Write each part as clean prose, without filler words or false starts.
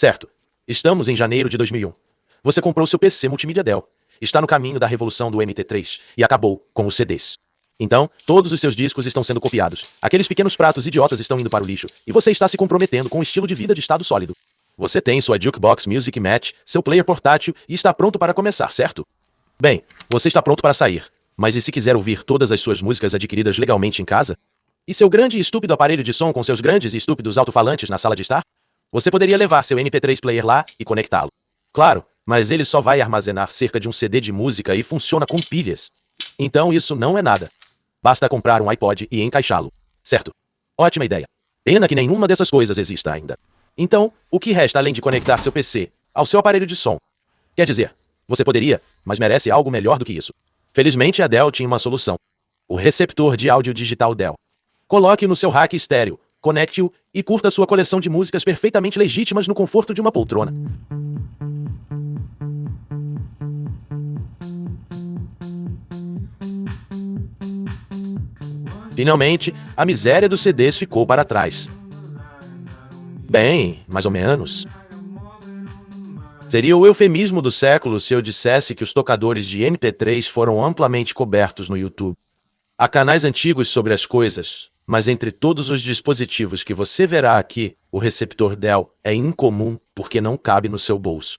Certo. Estamos em janeiro de 2001. Você comprou seu PC multimídia Dell. Está no caminho da revolução do MP3 e acabou com os CDs. Então, todos os seus discos estão sendo copiados. Aqueles pequenos pratos idiotas estão indo para o lixo. E você está se comprometendo com um estilo de vida de estado sólido. Você tem sua Jukebox Music Match, seu player portátil e está pronto para começar, certo? Bem, você está pronto para sair. Mas e se quiser ouvir todas as suas músicas adquiridas legalmente em casa? E seu grande e estúpido aparelho de som com seus grandes e estúpidos alto-falantes na sala de estar? Você poderia levar seu MP3 player lá e conectá-lo. Claro, mas ele só vai armazenar cerca de um CD de música e funciona com pilhas. Então isso não é nada. Basta comprar um iPod e encaixá-lo. Certo? Ótima ideia. Pena que nenhuma dessas coisas exista ainda. Então, o que resta além de conectar seu PC ao seu aparelho de som? Quer dizer, você poderia, mas merece algo melhor do que isso. Felizmente a Dell tinha uma solução. O receptor de áudio digital Dell. Coloque-o no seu rack estéreo, conecte-o e curta sua coleção de músicas perfeitamente legítimas no conforto de uma poltrona. Finalmente, a miséria dos CDs ficou para trás. Bem, mais ou menos. Seria o eufemismo do século se eu dissesse que os tocadores de MP3 foram amplamente cobertos no YouTube. Há canais antigos sobre as coisas, mas entre todos os dispositivos que você verá aqui, o receptor Dell é incomum porque não cabe no seu bolso.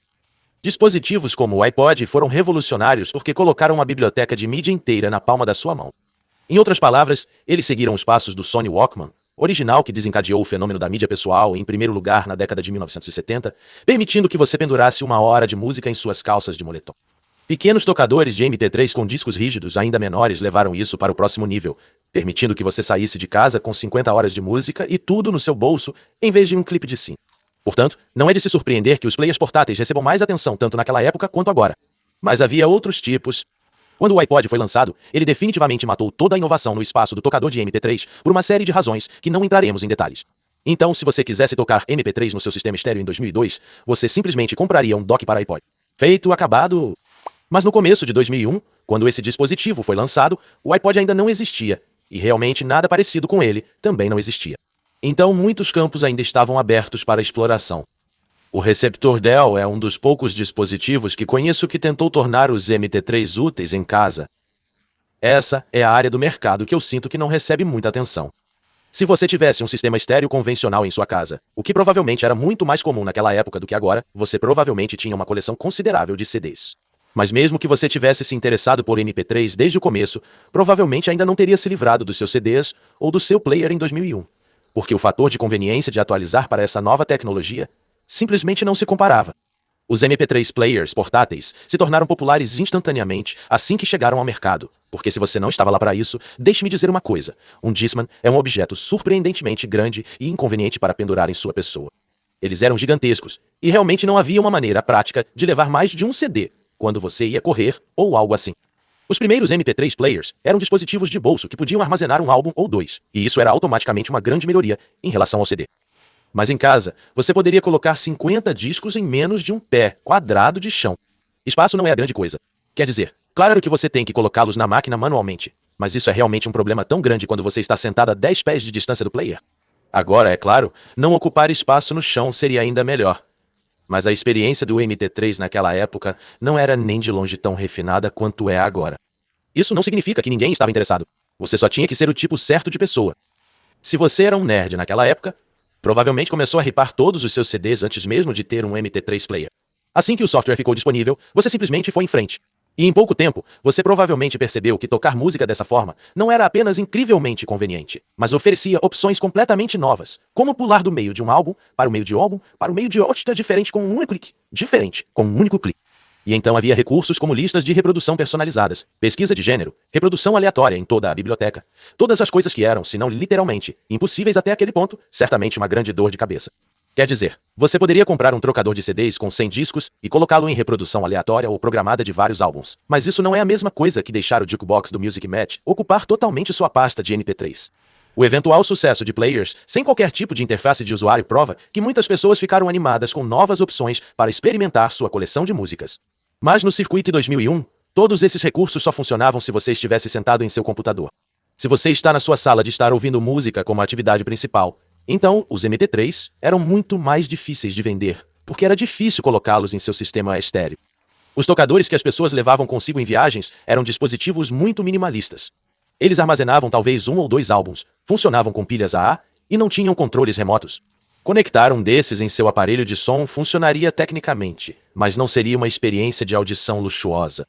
Dispositivos como o iPod foram revolucionários porque colocaram uma biblioteca de mídia inteira na palma da sua mão. Em outras palavras, eles seguiram os passos do Sony Walkman, original que desencadeou o fenômeno da mídia pessoal em primeiro lugar na década de 1970, permitindo que você pendurasse 1 hora de música em suas calças de moletom. Pequenos tocadores de MP3 com discos rígidos ainda menores levaram isso para o próximo nível, permitindo que você saísse de casa com 50 horas de música e tudo no seu bolso, em vez de um clipe de sim. Portanto, não é de se surpreender que os players portáteis recebam mais atenção tanto naquela época quanto agora. Mas havia outros tipos. Quando o iPod foi lançado, ele definitivamente matou toda a inovação no espaço do tocador de MP3 por uma série de razões que não entraremos em detalhes. Então, se você quisesse tocar MP3 no seu sistema estéreo em 2002, você simplesmente compraria um dock para iPod. Feito, acabado. Mas no começo de 2001, quando esse dispositivo foi lançado, o iPod ainda não existia, e realmente nada parecido com ele também não existia. Então, muitos campos ainda estavam abertos para exploração. O receptor Dell é um dos poucos dispositivos que conheço que tentou tornar os MP3 úteis em casa. Essa é a área do mercado que eu sinto que não recebe muita atenção. Se você tivesse um sistema estéreo convencional em sua casa, o que provavelmente era muito mais comum naquela época do que agora, você provavelmente tinha uma coleção considerável de CDs. Mas mesmo que você tivesse se interessado por MP3 desde o começo, provavelmente ainda não teria se livrado dos seus CDs ou do seu player em 2001, porque o fator de conveniência de atualizar para essa nova tecnologia simplesmente não se comparava. Os MP3 players portáteis se tornaram populares instantaneamente assim que chegaram ao mercado, porque se você não estava lá para isso, deixe-me dizer uma coisa, um Discman é um objeto surpreendentemente grande e inconveniente para pendurar em sua pessoa. Eles eram gigantescos, e realmente não havia uma maneira prática de levar mais de um CD quando você ia correr ou algo assim. Os primeiros MP3 players eram dispositivos de bolso que podiam armazenar um álbum ou dois, e isso era automaticamente uma grande melhoria em relação ao CD. Mas em casa, você poderia colocar 50 discos em menos de um pé quadrado de chão. Espaço não é a grande coisa. Quer dizer, claro que você tem que colocá-los na máquina manualmente, mas isso é realmente um problema tão grande quando você está sentado a 10 pés de distância do player. Agora, é claro, não ocupar espaço no chão seria ainda melhor. Mas a experiência do MP3 naquela época não era nem de longe tão refinada quanto é agora. Isso não significa que ninguém estava interessado. Você só tinha que ser o tipo certo de pessoa. Se você era um nerd naquela época, provavelmente começou a ripar todos os seus CDs antes mesmo de ter um MP3 player. Assim que o software ficou disponível, você simplesmente foi em frente. E em pouco tempo, você provavelmente percebeu que tocar música dessa forma não era apenas incrivelmente conveniente, mas oferecia opções completamente novas, como pular do meio de um álbum para o meio de álbum para o meio de outra diferente com um único clique. Diferente com um único clique. E então havia recursos como listas de reprodução personalizadas, pesquisa de gênero, reprodução aleatória em toda a biblioteca. Todas as coisas que eram, se não literalmente, impossíveis até aquele ponto, certamente uma grande dor de cabeça. Quer dizer, você poderia comprar um trocador de CDs com 100 discos e colocá-lo em reprodução aleatória ou programada de vários álbuns. Mas isso não é a mesma coisa que deixar o jukebox do Music Match ocupar totalmente sua pasta de MP3. O eventual sucesso de players, sem qualquer tipo de interface de usuário, prova que muitas pessoas ficaram animadas com novas opções para experimentar sua coleção de músicas. Mas no circuito 2001, todos esses recursos só funcionavam se você estivesse sentado em seu computador. Se você está na sua sala de estar ouvindo música como atividade principal, então os MP3 eram muito mais difíceis de vender, porque era difícil colocá-los em seu sistema estéreo. Os tocadores que as pessoas levavam consigo em viagens eram dispositivos muito minimalistas. Eles armazenavam talvez 1 ou 2 álbuns, funcionavam com pilhas AA e não tinham controles remotos. Conectar um desses em seu aparelho de som funcionaria tecnicamente, mas não seria uma experiência de audição luxuosa.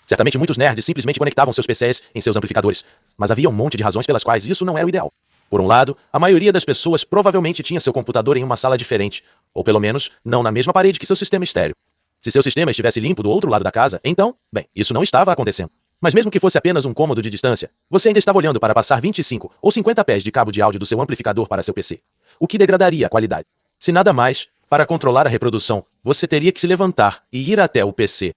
Certamente muitos nerds simplesmente conectavam seus PCs em seus amplificadores, mas havia um monte de razões pelas quais isso não era o ideal. Por um lado, a maioria das pessoas provavelmente tinha seu computador em uma sala diferente, ou pelo menos, não na mesma parede que seu sistema estéreo. Se seu sistema estivesse limpo do outro lado da casa, então, bem, isso não estava acontecendo. Mas mesmo que fosse apenas um cômodo de distância, você ainda estava olhando para passar 25 ou 50 pés de cabo de áudio do seu amplificador para seu PC, o que degradaria a qualidade. Se nada mais, para controlar a reprodução, você teria que se levantar e ir até o PC.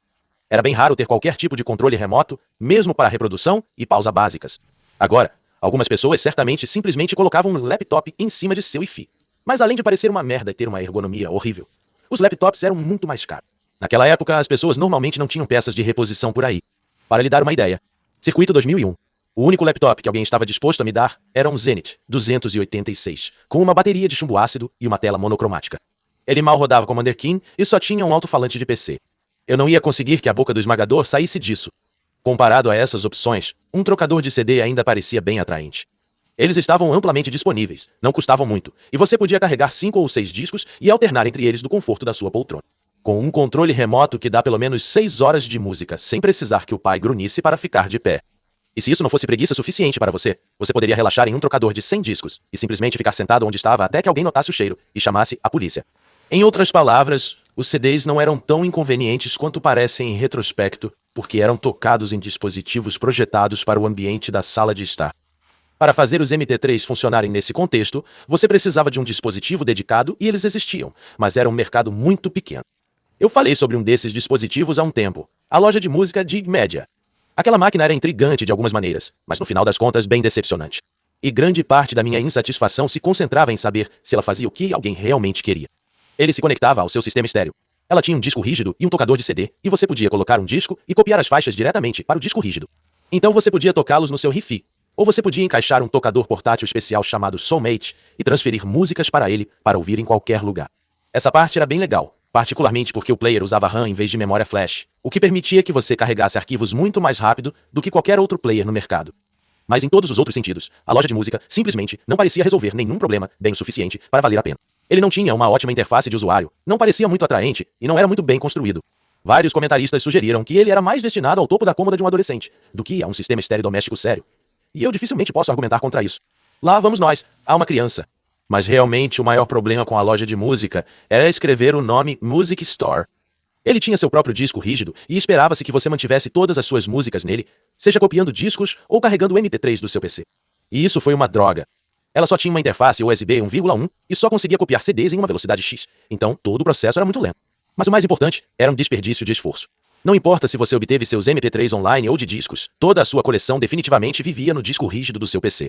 Era bem raro ter qualquer tipo de controle remoto, mesmo para reprodução e pausa básicas. Agora, algumas pessoas certamente simplesmente colocavam um laptop em cima de seu Wi-Fi. Mas além de parecer uma merda e ter uma ergonomia horrível, os laptops eram muito mais caros. Naquela época, as pessoas normalmente não tinham peças de reposição por aí. Para lhe dar uma ideia, Circuito 2001. O único laptop que alguém estava disposto a me dar era um Zenith 286, com uma bateria de chumbo ácido e uma tela monocromática. Ele mal rodava Commander Keen e só tinha um alto-falante de PC. Eu não ia conseguir que a boca do esmagador saísse disso. Comparado a essas opções, um trocador de CD ainda parecia bem atraente. Eles estavam amplamente disponíveis, não custavam muito, e você podia carregar 5 ou 6 discos e alternar entre eles do conforto da sua poltrona. Com um controle remoto que dá pelo menos 6 horas de música, sem precisar que o pai grunhisse para ficar de pé. E se isso não fosse preguiça suficiente para você, você poderia relaxar em um trocador de 100 discos e simplesmente ficar sentado onde estava até que alguém notasse o cheiro e chamasse a polícia. Em outras palavras, os CDs não eram tão inconvenientes quanto parecem em retrospecto, porque eram tocados em dispositivos projetados para o ambiente da sala de estar. Para fazer os MP3 funcionarem nesse contexto, você precisava de um dispositivo dedicado e eles existiam, mas era um mercado muito pequeno. Eu falei sobre um desses dispositivos há um tempo, a loja de música Dig Media. Aquela máquina era intrigante de algumas maneiras, mas no final das contas bem decepcionante. E grande parte da minha insatisfação se concentrava em saber se ela fazia o que alguém realmente queria. Ele se conectava ao seu sistema estéreo. Ela tinha um disco rígido e um tocador de CD, e você podia colocar um disco e copiar as faixas diretamente para o disco rígido. Então você podia tocá-los no seu Hi-Fi, ou você podia encaixar um tocador portátil especial chamado Soulmate e transferir músicas para ele para ouvir em qualquer lugar. Essa parte era bem legal, particularmente porque o player usava RAM em vez de memória flash, o que permitia que você carregasse arquivos muito mais rápido do que qualquer outro player no mercado. Mas em todos os outros sentidos, a loja de música simplesmente não parecia resolver nenhum problema bem o suficiente para valer a pena. Ele não tinha uma ótima interface de usuário, não parecia muito atraente e não era muito bem construído. Vários comentaristas sugeriram que ele era mais destinado ao topo da cômoda de um adolescente do que a um sistema estéreo doméstico sério. E eu dificilmente posso argumentar contra isso. Lá vamos nós, a uma criança. Mas realmente o maior problema com a loja de música era escrever o nome Music Store. Ele tinha seu próprio disco rígido e esperava-se que você mantivesse todas as suas músicas nele, seja copiando discos ou carregando o MP3 do seu PC. E isso foi uma droga. Ela só tinha uma interface USB 1,1 e só conseguia copiar CDs em uma velocidade X, então todo o processo era muito lento. Mas o mais importante era um desperdício de esforço. Não importa se você obteve seus MP3 online ou de discos, toda a sua coleção definitivamente vivia no disco rígido do seu PC.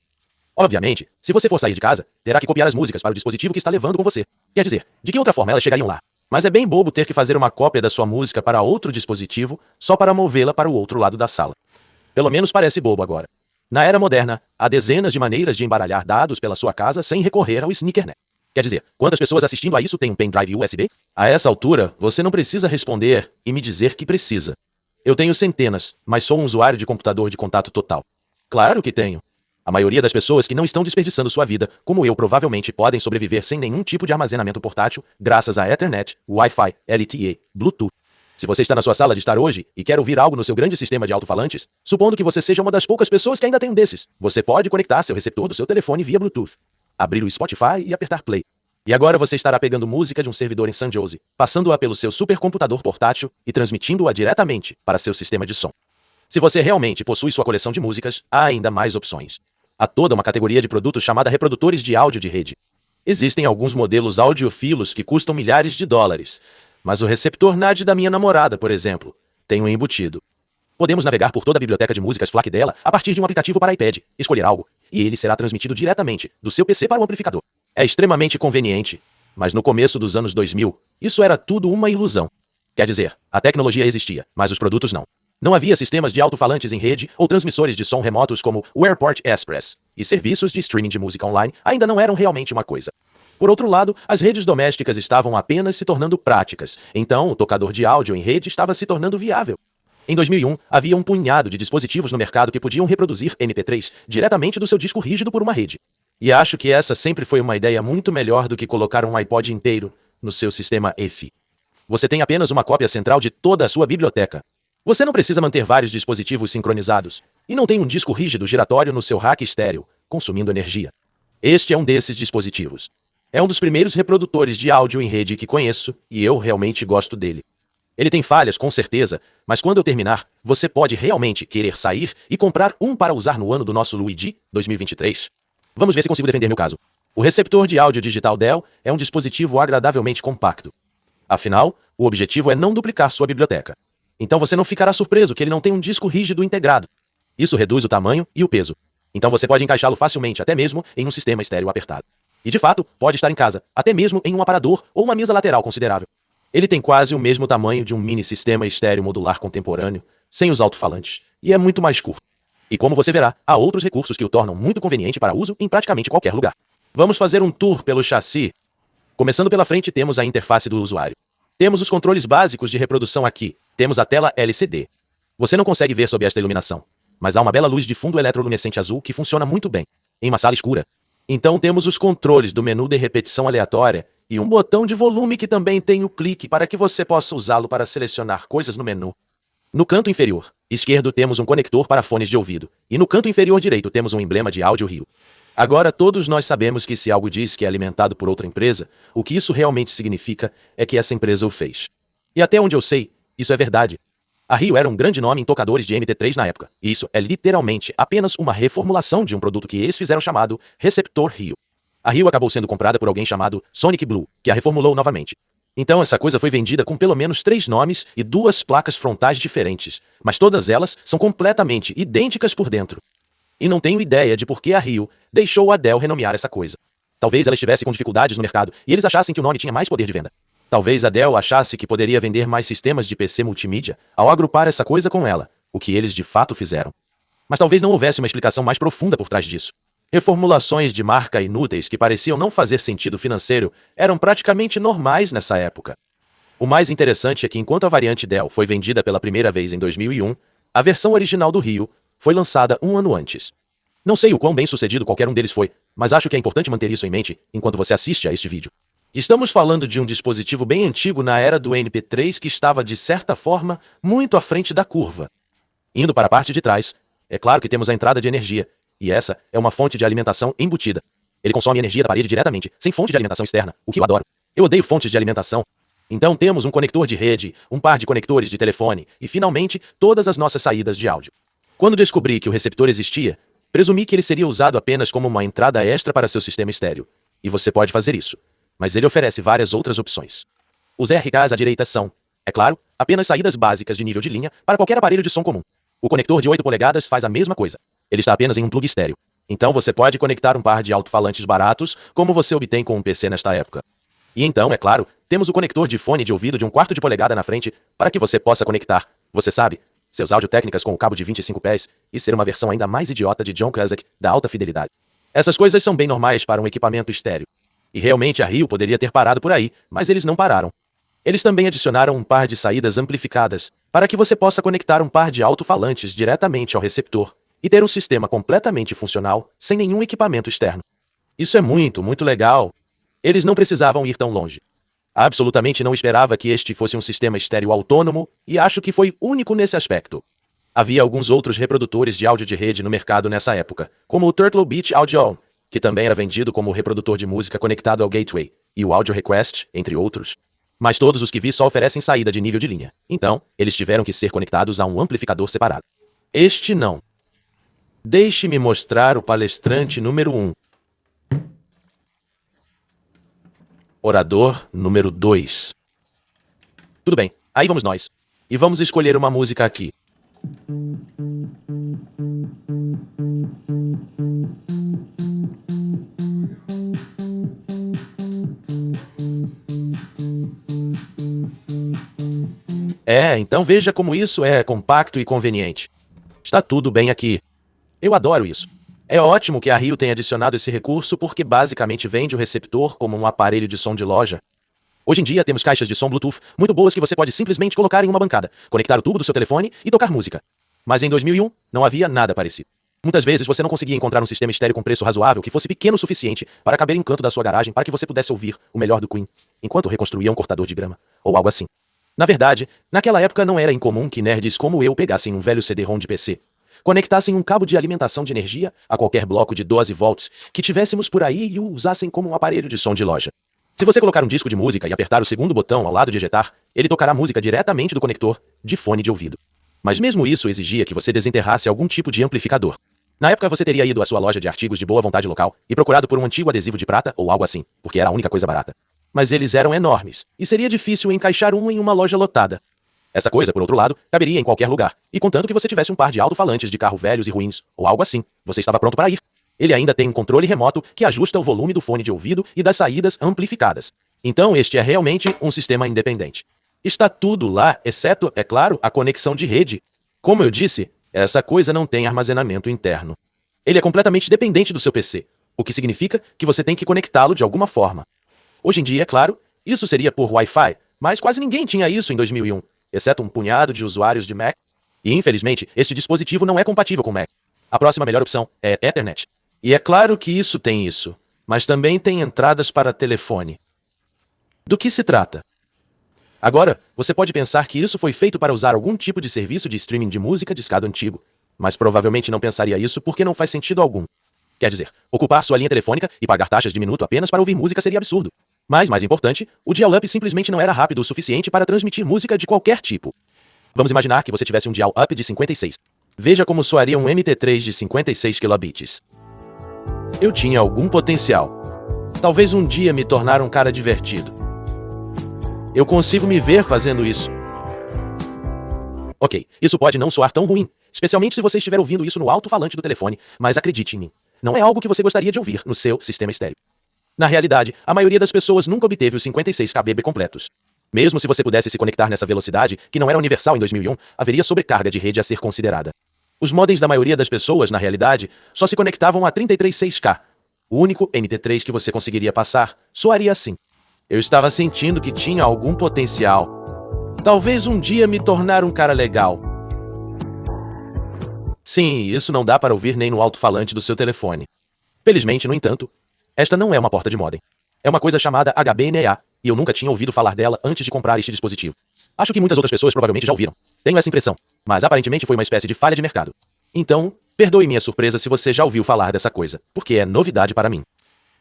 Obviamente, se você for sair de casa, terá que copiar as músicas para o dispositivo que está levando com você. Quer dizer, de que outra forma elas chegariam lá? Mas é bem bobo ter que fazer uma cópia da sua música para outro dispositivo só para movê-la para o outro lado da sala. Pelo menos parece bobo agora. Na era moderna, há dezenas de maneiras de embaralhar dados pela sua casa sem recorrer ao sneakernet. Quer dizer, quantas pessoas assistindo a isso têm um pendrive USB? A essa altura, você não precisa responder e me dizer que precisa. Eu tenho centenas, mas sou um usuário de computador de contato total. Claro que tenho. A maioria das pessoas que não estão desperdiçando sua vida, como eu, provavelmente podem sobreviver sem nenhum tipo de armazenamento portátil, graças a Ethernet, Wi-Fi, LTE, Bluetooth. Se você está na sua sala de estar hoje e quer ouvir algo no seu grande sistema de alto-falantes, supondo que você seja uma das poucas pessoas que ainda tem um desses, você pode conectar seu receptor do seu telefone via Bluetooth, abrir o Spotify e apertar play. E agora você estará pegando música de um servidor em San Jose, passando-a pelo seu supercomputador portátil e transmitindo-a diretamente para seu sistema de som. Se você realmente possui sua coleção de músicas, há ainda mais opções. Há toda uma categoria de produtos chamada reprodutores de áudio de rede. Existem alguns modelos audiofilos que custam milhares de dólares, mas o receptor NAD da minha namorada, por exemplo, tem um embutido. Podemos navegar por toda a biblioteca de músicas FLAC dela a partir de um aplicativo para iPad, escolher algo, e ele será transmitido diretamente do seu PC para o amplificador. É extremamente conveniente, mas no começo dos anos 2000, isso era tudo uma ilusão. Quer dizer, a tecnologia existia, mas os produtos não. Não havia sistemas de alto-falantes em rede ou transmissores de som remotos como o Airport Express, e serviços de streaming de música online ainda não eram realmente uma coisa. Por outro lado, as redes domésticas estavam apenas se tornando práticas, então o tocador de áudio em rede estava se tornando viável. Em 2001, havia um punhado de dispositivos no mercado que podiam reproduzir MP3 diretamente do seu disco rígido por uma rede. E acho que essa sempre foi uma ideia muito melhor do que colocar um iPod inteiro no seu sistema EFI. Você tem apenas uma cópia central de toda a sua biblioteca. Você não precisa manter vários dispositivos sincronizados, e não tem um disco rígido giratório no seu rack estéreo, consumindo energia. Este é um desses dispositivos. É um dos primeiros reprodutores de áudio em rede que conheço, e eu realmente gosto dele. Ele tem falhas, com certeza, mas quando eu terminar, você pode realmente querer sair e comprar um para usar no ano do nosso Luigi 2023. Vamos ver se consigo defender meu caso. O receptor de áudio digital Dell é um dispositivo agradavelmente compacto. Afinal, o objetivo é não duplicar sua biblioteca. Então você não ficará surpreso que ele não tem um disco rígido integrado. Isso reduz o tamanho e o peso. Então você pode encaixá-lo facilmente até mesmo em um sistema estéreo apertado. E de fato, pode estar em casa, até mesmo em um aparador ou uma mesa lateral considerável. Ele tem quase o mesmo tamanho de um mini sistema estéreo modular contemporâneo, sem os alto-falantes, e é muito mais curto. E como você verá, há outros recursos que o tornam muito conveniente para uso em praticamente qualquer lugar. Vamos fazer um tour pelo chassi. Começando pela frente, temos a interface do usuário. Temos os controles básicos de reprodução aqui. Temos a tela LCD. Você não consegue ver sob esta iluminação, mas há uma bela luz de fundo eletroluminescente azul que funciona muito bem em uma sala escura. Então temos os controles do menu de repetição aleatória e um botão de volume que também tem o clique para que você possa usá-lo para selecionar coisas no menu. No canto inferior esquerdo temos um conector para fones de ouvido, e no canto inferior direito temos um emblema de áudio Rio. Agora todos nós sabemos que se algo diz que é alimentado por outra empresa, o que isso realmente significa é que essa empresa o fez. E até onde eu sei, isso é verdade. A Rio era um grande nome em tocadores de MP3 na época, e isso é literalmente apenas uma reformulação de um produto que eles fizeram chamado Receptor Rio. A Rio acabou sendo comprada por alguém chamado Sonic Blue, que a reformulou novamente. Então essa coisa foi vendida com pelo menos 3 nomes e 2 placas frontais diferentes, mas todas elas são completamente idênticas por dentro. E não tenho ideia de por que a Rio deixou a Dell renomear essa coisa. Talvez ela estivesse com dificuldades no mercado e eles achassem que o nome tinha mais poder de venda. Talvez a Dell achasse que poderia vender mais sistemas de PC multimídia ao agrupar essa coisa com ela, o que eles de fato fizeram. Mas talvez não houvesse uma explicação mais profunda por trás disso. Reformulações de marca inúteis que pareciam não fazer sentido financeiro eram praticamente normais nessa época. O mais interessante é que enquanto a variante Dell foi vendida pela primeira vez em 2001, a versão original do Rio foi lançada um ano antes. Não sei o quão bem sucedido qualquer um deles foi, mas acho que é importante manter isso em mente enquanto você assiste a este vídeo. Estamos falando de um dispositivo bem antigo na era do MP3 que estava, de certa forma, muito à frente da curva. Indo para a parte de trás, é claro que temos a entrada de energia, e essa é uma fonte de alimentação embutida. Ele consome energia da parede diretamente, sem fonte de alimentação externa, o que eu adoro. Eu odeio fontes de alimentação. Então temos um conector de rede, um par de conectores de telefone e, finalmente, todas as nossas saídas de áudio. Quando descobri que o receptor existia, presumi que ele seria usado apenas como uma entrada extra para seu sistema estéreo. E você pode fazer isso. Mas ele oferece várias outras opções. Os RKs à direita são, é claro, apenas saídas básicas de nível de linha para qualquer aparelho de som comum. O conector de 8 polegadas faz a mesma coisa. Ele está apenas em um plug estéreo. Então você pode conectar um par de alto-falantes baratos, como você obtém com um PC nesta época. E então, é claro, temos o conector de fone de ouvido de 1/4 de polegada na frente para que você possa conectar, você sabe, seus Audio-Técnicas com o cabo de 25 pés e ser uma versão ainda mais idiota de John Cusack da alta fidelidade. Essas coisas são bem normais para um equipamento estéreo. E realmente a Rio poderia ter parado por aí, mas eles não pararam. Eles também adicionaram um par de saídas amplificadas para que você possa conectar um par de alto-falantes diretamente ao receptor e ter um sistema completamente funcional sem nenhum equipamento externo. Isso é muito, muito legal. Eles não precisavam ir tão longe. Absolutamente não esperava que este fosse um sistema estéreo autônomo e acho que foi único nesse aspecto. Havia alguns outros reprodutores de áudio de rede no mercado nessa época, como o Turtle Beach Audio, que também era vendido como reprodutor de música conectado ao gateway, e o Audio Request, entre outros. Mas todos os que vi só oferecem saída de nível de linha. Então, eles tiveram que ser conectados a um amplificador separado. Este não. Deixe-me mostrar o palestrante número 1. Orador número 2. Tudo bem, aí vamos nós. E vamos escolher uma música aqui. Então veja como isso é compacto e conveniente. Está tudo bem aqui. Eu adoro isso. É ótimo que a Rio tenha adicionado esse recurso porque basicamente vende o receptor como um aparelho de som de loja. Hoje em dia temos caixas de som Bluetooth muito boas que você pode simplesmente colocar em uma bancada, conectar o tubo do seu telefone e tocar música. Mas em 2001, não havia nada parecido. Muitas vezes você não conseguia encontrar um sistema estéreo com preço razoável que fosse pequeno o suficiente para caber em canto da sua garagem para que você pudesse ouvir o melhor do Queen, enquanto reconstruía um cortador de grama, ou algo assim. Na verdade, naquela época não era incomum que nerds como eu pegassem um velho CD-ROM de PC, conectassem um cabo de alimentação de energia a qualquer bloco de 12 volts que tivéssemos por aí e o usassem como um aparelho de som de loja. Se você colocar um disco de música e apertar o segundo botão ao lado de ejetar, ele tocará música diretamente do conector de fone de ouvido. Mas mesmo isso exigia que você desenterrasse algum tipo de amplificador. Na época você teria ido à sua loja de artigos de boa vontade local e procurado por um antigo adesivo de prata ou algo assim, porque era a única coisa barata. Mas eles eram enormes, e seria difícil encaixar um em uma loja lotada. Essa coisa, por outro lado, caberia em qualquer lugar, e contanto que você tivesse um par de alto-falantes de carro velhos e ruins, ou algo assim, você estava pronto para ir. Ele ainda tem um controle remoto que ajusta o volume do fone de ouvido e das saídas amplificadas. Então este é realmente um sistema independente. Está tudo lá, exceto, é claro, a conexão de rede. Como eu disse, essa coisa não tem armazenamento interno. Ele é completamente dependente do seu PC, o que significa que você tem que conectá-lo de alguma forma. Hoje em dia, é claro, isso seria por Wi-Fi, mas quase ninguém tinha isso em 2001. Exceto um punhado de usuários de Mac. E infelizmente, este dispositivo não é compatível com Mac. A próxima melhor opção é Ethernet. E é claro que isso tem isso, mas também tem entradas para telefone. Do que se trata? Agora, você pode pensar que isso foi feito para usar algum tipo de serviço de streaming de música discado antigo, mas provavelmente não pensaria isso porque não faz sentido algum. Quer dizer, ocupar sua linha telefônica e pagar taxas de minuto apenas para ouvir música seria absurdo. Mas, mais importante, o dial-up simplesmente não era rápido o suficiente para transmitir música de qualquer tipo. Vamos imaginar que você tivesse um dial-up de 56. Veja como soaria um MP3 de 56 kilobits. Eu tinha algum potencial. Talvez um dia me tornar um cara divertido. Eu consigo me ver fazendo isso. Ok, isso pode não soar tão ruim, especialmente se você estiver ouvindo isso no alto-falante do telefone, mas acredite em mim, não é algo que você gostaria de ouvir no seu sistema estéreo. Na realidade, a maioria das pessoas nunca obteve os 56 kb completos. Mesmo se você pudesse se conectar nessa velocidade, que não era universal em 2001, haveria sobrecarga de rede a ser considerada. Os modems da maioria das pessoas, na realidade, só se conectavam a 33.6K. O único MP3 que você conseguiria passar soaria assim. Eu estava sentindo que tinha algum potencial. Talvez um dia me tornar um cara legal. Sim, isso não dá para ouvir nem no alto-falante do seu telefone. Felizmente, no entanto, esta não é uma porta de modem. É uma coisa chamada HBNA, e eu nunca tinha ouvido falar dela antes de comprar este dispositivo. Acho que muitas outras pessoas provavelmente já ouviram. Tenho essa impressão, mas aparentemente foi uma espécie de falha de mercado. Então, perdoe minha surpresa se você já ouviu falar dessa coisa, porque é novidade para mim.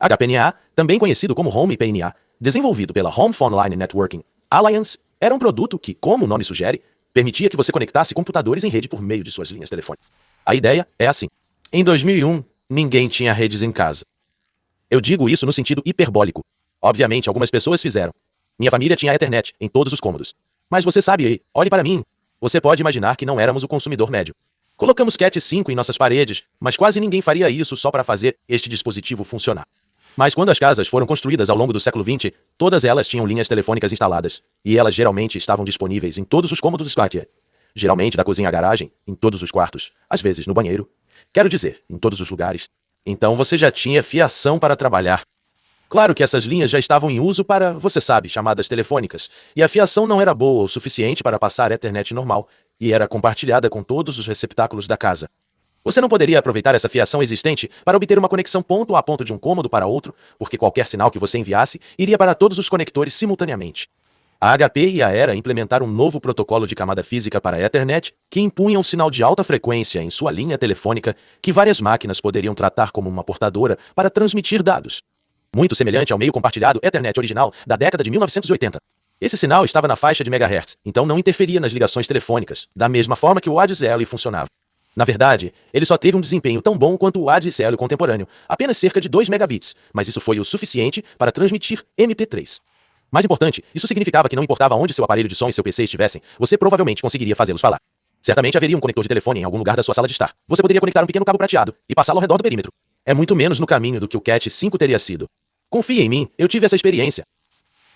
HPNA, também conhecido como Home PNA, desenvolvido pela Home Phone Line Networking Alliance, era um produto que, como o nome sugere, permitia que você conectasse computadores em rede por meio de suas linhas telefônicas. A ideia é assim. Em 2001, ninguém tinha redes em casa. Eu digo isso no sentido hiperbólico. Obviamente, algumas pessoas fizeram. Minha família tinha Ethernet em todos os cômodos. Mas você sabe, ei, olhe para mim. Você pode imaginar que não éramos o consumidor médio. Colocamos Cat 5 em nossas paredes, mas quase ninguém faria isso só para fazer este dispositivo funcionar. Mas quando as casas foram construídas ao longo do século XX, todas elas tinham linhas telefônicas instaladas, e elas geralmente estavam disponíveis em todos os cômodos do quarto. Geralmente da cozinha à garagem, em todos os quartos, às vezes no banheiro. Quero dizer, em todos os lugares. Então você já tinha fiação para trabalhar. Claro que essas linhas já estavam em uso para, você sabe, chamadas telefônicas, e a fiação não era boa o suficiente para passar Ethernet normal, e era compartilhada com todos os receptáculos da casa. Você não poderia aproveitar essa fiação existente para obter uma conexão ponto a ponto de um cômodo para outro, porque qualquer sinal que você enviasse iria para todos os conectores simultaneamente. A HP e a Era implementaram um novo protocolo de camada física para Ethernet que impunha um sinal de alta frequência em sua linha telefônica que várias máquinas poderiam tratar como uma portadora para transmitir dados. Muito semelhante ao meio compartilhado Ethernet original da década de 1980. Esse sinal estava na faixa de megahertz, então não interferia nas ligações telefônicas, da mesma forma que o ADSL funcionava. Na verdade, ele só teve um desempenho tão bom quanto o ADSL contemporâneo, apenas cerca de 2 megabits, mas isso foi o suficiente para transmitir MP3. Mais importante, isso significava que não importava onde seu aparelho de som e seu PC estivessem, você provavelmente conseguiria fazê-los falar. Certamente haveria um conector de telefone em algum lugar da sua sala de estar. Você poderia conectar um pequeno cabo prateado e passá-lo ao redor do perímetro. É muito menos no caminho do que o Cat 5 teria sido. Confie em mim, eu tive essa experiência.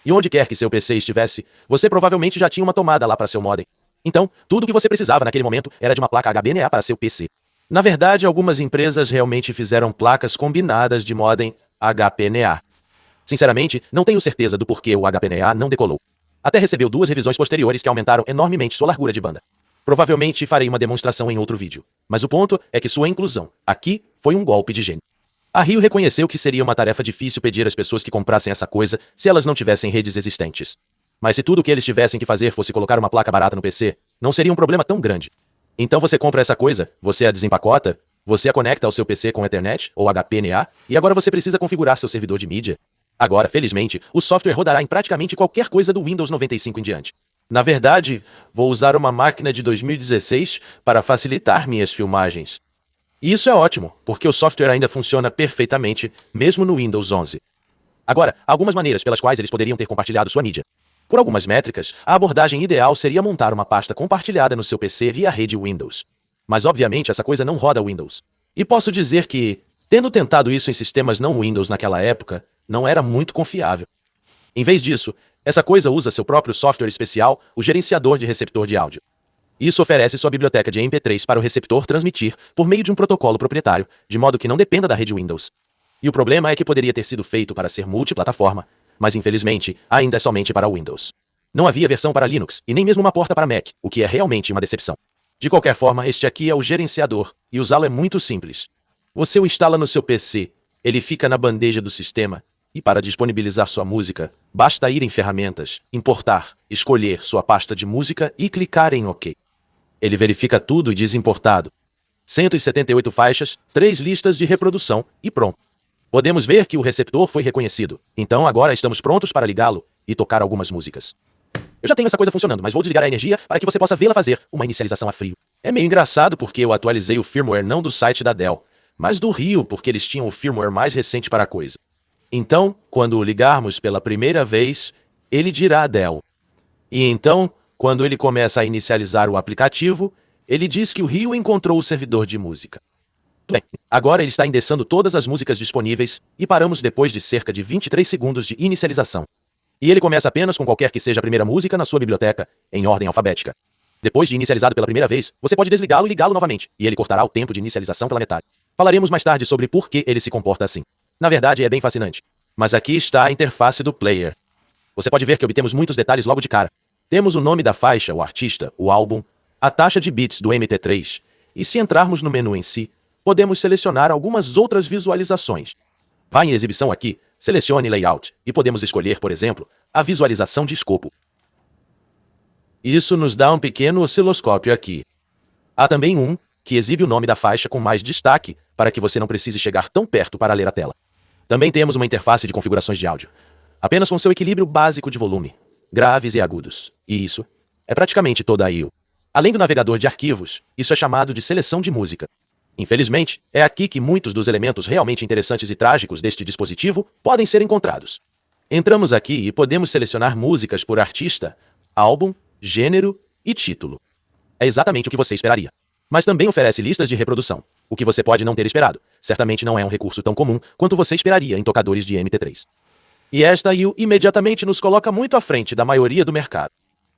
E onde quer que seu PC estivesse, você provavelmente já tinha uma tomada lá para seu modem. Então, tudo o que você precisava naquele momento era de uma placa HBNA para seu PC. Na verdade, algumas empresas realmente fizeram placas combinadas de modem HPNA. Sinceramente, não tenho certeza do porquê o HPNA não decolou. Até recebeu 2 revisões posteriores que aumentaram enormemente sua largura de banda. Provavelmente farei uma demonstração em outro vídeo, mas o ponto é que sua inclusão aqui foi um golpe de gênio. A Rio reconheceu que seria uma tarefa difícil pedir às pessoas que comprassem essa coisa se elas não tivessem redes existentes. Mas se tudo o que eles tivessem que fazer fosse colocar uma placa barata no PC, não seria um problema tão grande. Então você compra essa coisa, você a desempacota, você a conecta ao seu PC com Ethernet ou HPNA, e agora você precisa configurar seu servidor de mídia. Agora, felizmente, o software rodará em praticamente qualquer coisa do Windows 95 em diante. Na verdade, vou usar uma máquina de 2016 para facilitar minhas filmagens. E isso é ótimo, porque o software ainda funciona perfeitamente, mesmo no Windows 11. Agora, há algumas maneiras pelas quais eles poderiam ter compartilhado sua mídia. Por algumas métricas, a abordagem ideal seria montar uma pasta compartilhada no seu PC via rede Windows. Mas obviamente essa coisa não roda Windows. E posso dizer que, tendo tentado isso em sistemas não Windows naquela época, não era muito confiável. Em vez disso, essa coisa usa seu próprio software especial, o gerenciador de receptor de áudio. Isso oferece sua biblioteca de MP3 para o receptor transmitir por meio de um protocolo proprietário, de modo que não dependa da rede Windows. E o problema é que poderia ter sido feito para ser multiplataforma, mas infelizmente ainda é somente para Windows. Não havia versão para Linux e nem mesmo uma porta para Mac, o que é realmente uma decepção. De qualquer forma, este aqui é o gerenciador, e usá-lo é muito simples. Você o instala no seu PC, ele fica na bandeja do sistema, e para disponibilizar sua música, basta ir em Ferramentas, Importar, escolher sua pasta de música e clicar em OK. Ele verifica tudo e diz importado. 178 faixas, 3 listas de reprodução e pronto. Podemos ver que o receptor foi reconhecido, então agora estamos prontos para ligá-lo e tocar algumas músicas. Eu já tenho essa coisa funcionando, mas vou desligar a energia para que você possa vê-la fazer uma inicialização a frio. É meio engraçado porque eu atualizei o firmware não do site da Dell, mas do Rio porque eles tinham o firmware mais recente para a coisa. Então, quando o ligarmos pela primeira vez, ele dirá Dell. E então, quando ele começa a inicializar o aplicativo, ele diz que o Rio encontrou o servidor de música. Bem, agora ele está indexando todas as músicas disponíveis e paramos depois de cerca de 23 segundos de inicialização. E ele começa apenas com qualquer que seja a primeira música na sua biblioteca, em ordem alfabética. Depois de inicializado pela primeira vez, você pode desligá-lo e ligá-lo novamente, e ele cortará o tempo de inicialização pela metade. Falaremos mais tarde sobre por que ele se comporta assim. Na verdade, é bem fascinante. Mas aqui está a interface do player. Você pode ver que obtemos muitos detalhes logo de cara. Temos o nome da faixa, o artista, o álbum, a taxa de bits do MP3, e se entrarmos no menu em si, podemos selecionar algumas outras visualizações. Vá em exibição aqui, selecione layout, e podemos escolher, por exemplo, a visualização de escopo. Isso nos dá um pequeno osciloscópio aqui. Há também um, que exibe o nome da faixa com mais destaque, para que você não precise chegar tão perto para ler a tela. Também temos uma interface de configurações de áudio, apenas com seu equilíbrio básico de volume, graves e agudos. E isso é praticamente toda a I/O. Além do navegador de arquivos, isso é chamado de seleção de música. Infelizmente, é aqui que muitos dos elementos realmente interessantes e trágicos deste dispositivo podem ser encontrados. Entramos aqui e podemos selecionar músicas por artista, álbum, gênero e título. É exatamente o que você esperaria. Mas também oferece listas de reprodução, o que você pode não ter esperado. Certamente não é um recurso tão comum quanto você esperaria em tocadores de MP3. E esta I/O imediatamente nos coloca muito à frente da maioria do mercado.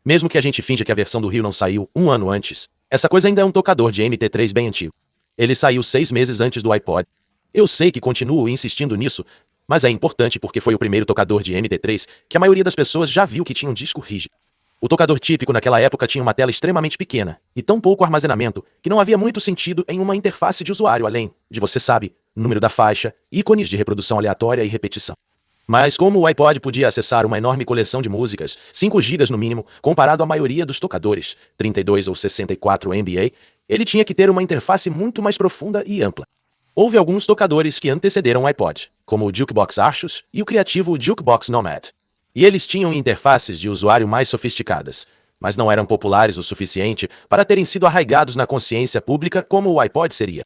Mesmo que a gente finja que a versão do Rio não saiu um ano antes, essa coisa ainda é um tocador de MP3 bem antigo. Ele saiu 6 meses antes do iPod. Eu sei que continuo insistindo nisso, mas é importante porque foi o primeiro tocador de MP3 que a maioria das pessoas já viu que tinha um disco rígido. O tocador típico naquela época tinha uma tela extremamente pequena e tão pouco armazenamento que não havia muito sentido em uma interface de usuário além de, você sabe, número da faixa, ícones de reprodução aleatória e repetição. Mas como o iPod podia acessar uma enorme coleção de músicas, 5 GB no mínimo, comparado à maioria dos tocadores, 32 ou 64 MB, ele tinha que ter uma interface muito mais profunda e ampla. Houve alguns tocadores que antecederam o iPod, como o Jukebox Archus e o criativo Jukebox Nomad. E eles tinham interfaces de usuário mais sofisticadas, mas não eram populares o suficiente para terem sido arraigados na consciência pública como o iPod seria.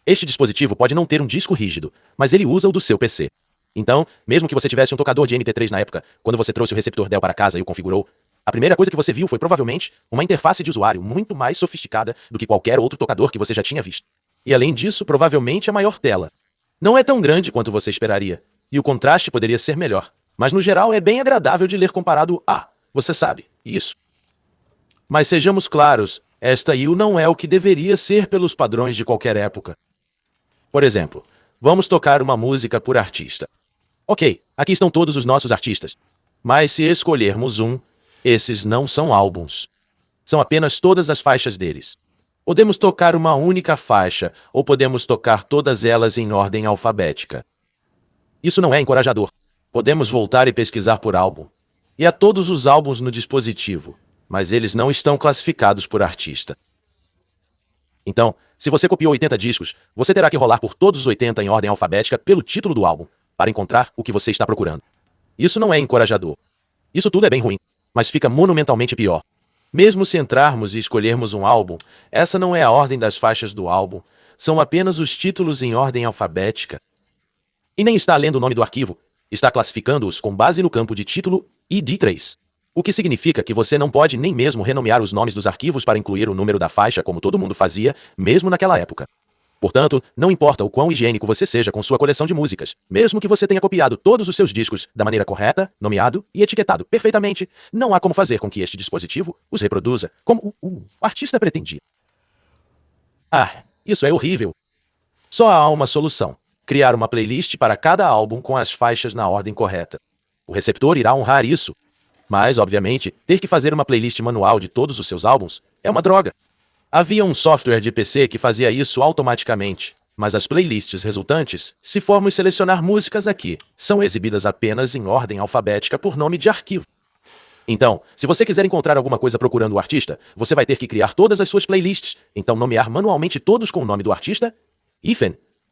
Este dispositivo pode não ter um disco rígido, mas ele usa o do seu PC. Então, mesmo que você tivesse um tocador de MP3 na época, quando você trouxe o receptor Dell para casa e o configurou, a primeira coisa que você viu foi provavelmente uma interface de usuário muito mais sofisticada do que qualquer outro tocador que você já tinha visto. E além disso, provavelmente a maior tela. Não é tão grande quanto você esperaria, e o contraste poderia ser melhor. Mas no geral é bem agradável de ler comparado a, você sabe, isso. Mas sejamos claros, Esta IO não é o que deveria ser pelos padrões de qualquer época. Por exemplo, vamos tocar uma música por artista. Ok, aqui estão todos os nossos artistas. Mas se escolhermos um, esses não são álbuns. São apenas todas as faixas deles. Podemos tocar uma única faixa, ou podemos tocar todas elas em ordem alfabética. Isso não é encorajador. Podemos voltar e pesquisar por álbum. E há todos os álbuns no dispositivo, mas eles não estão classificados por artista. Então, se você copiou 80 discos, você terá que rolar por todos os 80 em ordem alfabética pelo título do álbum, para encontrar o que você está procurando. Isso não é encorajador. Isso tudo é bem ruim, mas fica monumentalmente pior. Mesmo se entrarmos e escolhermos um álbum, essa não é a ordem das faixas do álbum, são apenas os títulos em ordem alfabética. E nem está lendo o nome do arquivo, está classificando-os com base no campo de título ID3. O que significa que você não pode nem mesmo renomear os nomes dos arquivos para incluir o número da faixa como todo mundo fazia, mesmo naquela época. Portanto, não importa o quão higiênico você seja com sua coleção de músicas, mesmo que você tenha copiado todos os seus discos da maneira correta, nomeado e etiquetado perfeitamente, não há como fazer com que este dispositivo os reproduza como o artista pretendia. Isso é horrível. Só há uma solução: criar uma playlist para cada álbum com as faixas na ordem correta. O receptor irá honrar isso. Mas, obviamente, ter que fazer uma playlist manual de todos os seus álbuns é uma droga. Havia um software de PC que fazia isso automaticamente, mas as playlists resultantes, se formos selecionar músicas aqui, são exibidas apenas em ordem alfabética por nome de arquivo. Então, se você quiser encontrar alguma coisa procurando o artista, você vai ter que criar todas as suas playlists, então nomear manualmente todos com o nome do artista,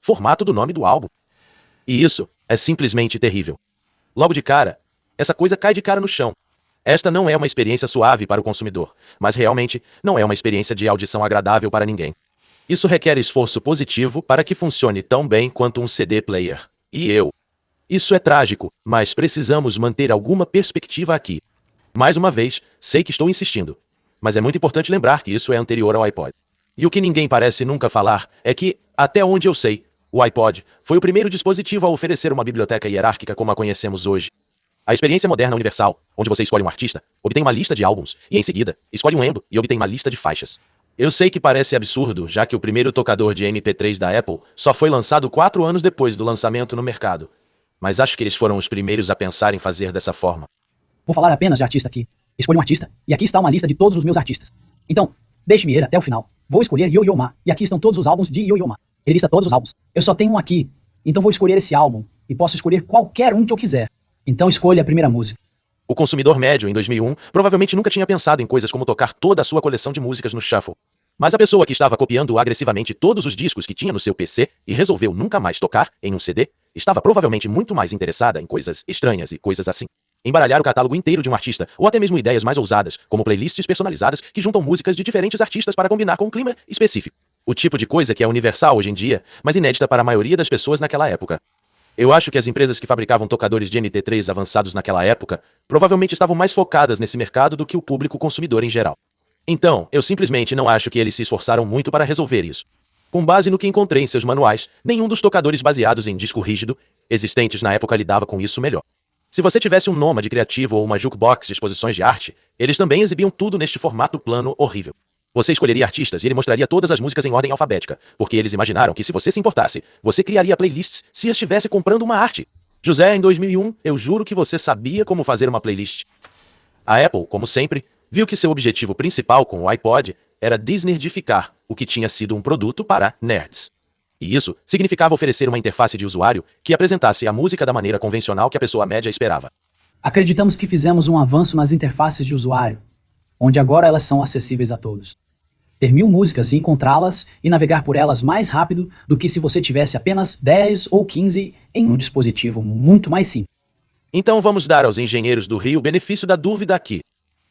formato do nome do álbum. E isso é simplesmente terrível. Logo de cara, essa coisa cai de cara no chão. Esta não é uma experiência suave para o consumidor, mas realmente não é uma experiência de audição agradável para ninguém. Isso requer esforço positivo para que funcione tão bem quanto um CD player. Isso é trágico, mas precisamos manter alguma perspectiva aqui. Mais uma vez, sei que estou insistindo, mas é muito importante lembrar que isso é anterior ao iPod. E o que ninguém parece nunca falar é que, até onde eu sei, o iPod foi o primeiro dispositivo a oferecer uma biblioteca hierárquica como a conhecemos hoje. A experiência moderna universal, onde você escolhe um artista, obtém uma lista de álbuns, e em seguida, escolhe um endo e obtém uma lista de faixas. Eu sei que parece absurdo, já que o primeiro tocador de MP3 da Apple só foi lançado 4 anos depois do lançamento no mercado. Mas acho que eles foram os primeiros a pensar em fazer dessa forma. Vou falar apenas de artista aqui. Escolha um artista, e aqui está uma lista de todos os meus artistas. Então, deixe-me ir até o final. Vou escolher Yo-Yo Ma, e aqui estão todos os álbuns de Yo-Yo Ma. Ele lista todos os álbuns. Eu só tenho um aqui, então vou escolher esse álbum, e posso escolher qualquer um que eu quiser. Então escolha a primeira música. O consumidor médio, em 2001, provavelmente nunca tinha pensado em coisas como tocar toda a sua coleção de músicas no shuffle. Mas a pessoa que estava copiando agressivamente todos os discos que tinha no seu PC e resolveu nunca mais tocar em um CD, estava provavelmente muito mais interessada em coisas estranhas e coisas assim. Embaralhar o catálogo inteiro de um artista, ou até mesmo ideias mais ousadas, como playlists personalizadas que juntam músicas de diferentes artistas para combinar com um clima específico. O tipo de coisa que é universal hoje em dia, mas inédita para a maioria das pessoas naquela época. Eu acho que as empresas que fabricavam tocadores de MP3 avançados naquela época provavelmente estavam mais focadas nesse mercado do que o público consumidor em geral. Então, eu simplesmente não acho que eles se esforçaram muito para resolver isso. Com base no que encontrei em seus manuais, nenhum dos tocadores baseados em disco rígido existentes na época lidava com isso melhor. Se você tivesse um Nômade criativo ou uma jukebox de exposições de arte, eles também exibiam tudo neste formato plano horrível. Você escolheria artistas e ele mostraria todas as músicas em ordem alfabética, porque eles imaginaram que se você se importasse, você criaria playlists se estivesse comprando uma arte. José, em 2001, eu juro que você sabia como fazer uma playlist. A Apple, como sempre, viu que seu objetivo principal com o iPod era desnerdificar o que tinha sido um produto para nerds. E isso significava oferecer uma interface de usuário que apresentasse a música da maneira convencional que a pessoa média esperava. Acreditamos que fizemos um avanço nas interfaces de usuário, onde agora elas são acessíveis a todos. Ter 1000 músicas e encontrá-las e navegar por elas mais rápido do que se você tivesse apenas 10 ou 15 em um dispositivo muito mais simples. Então vamos dar aos engenheiros do Rio o benefício da dúvida aqui.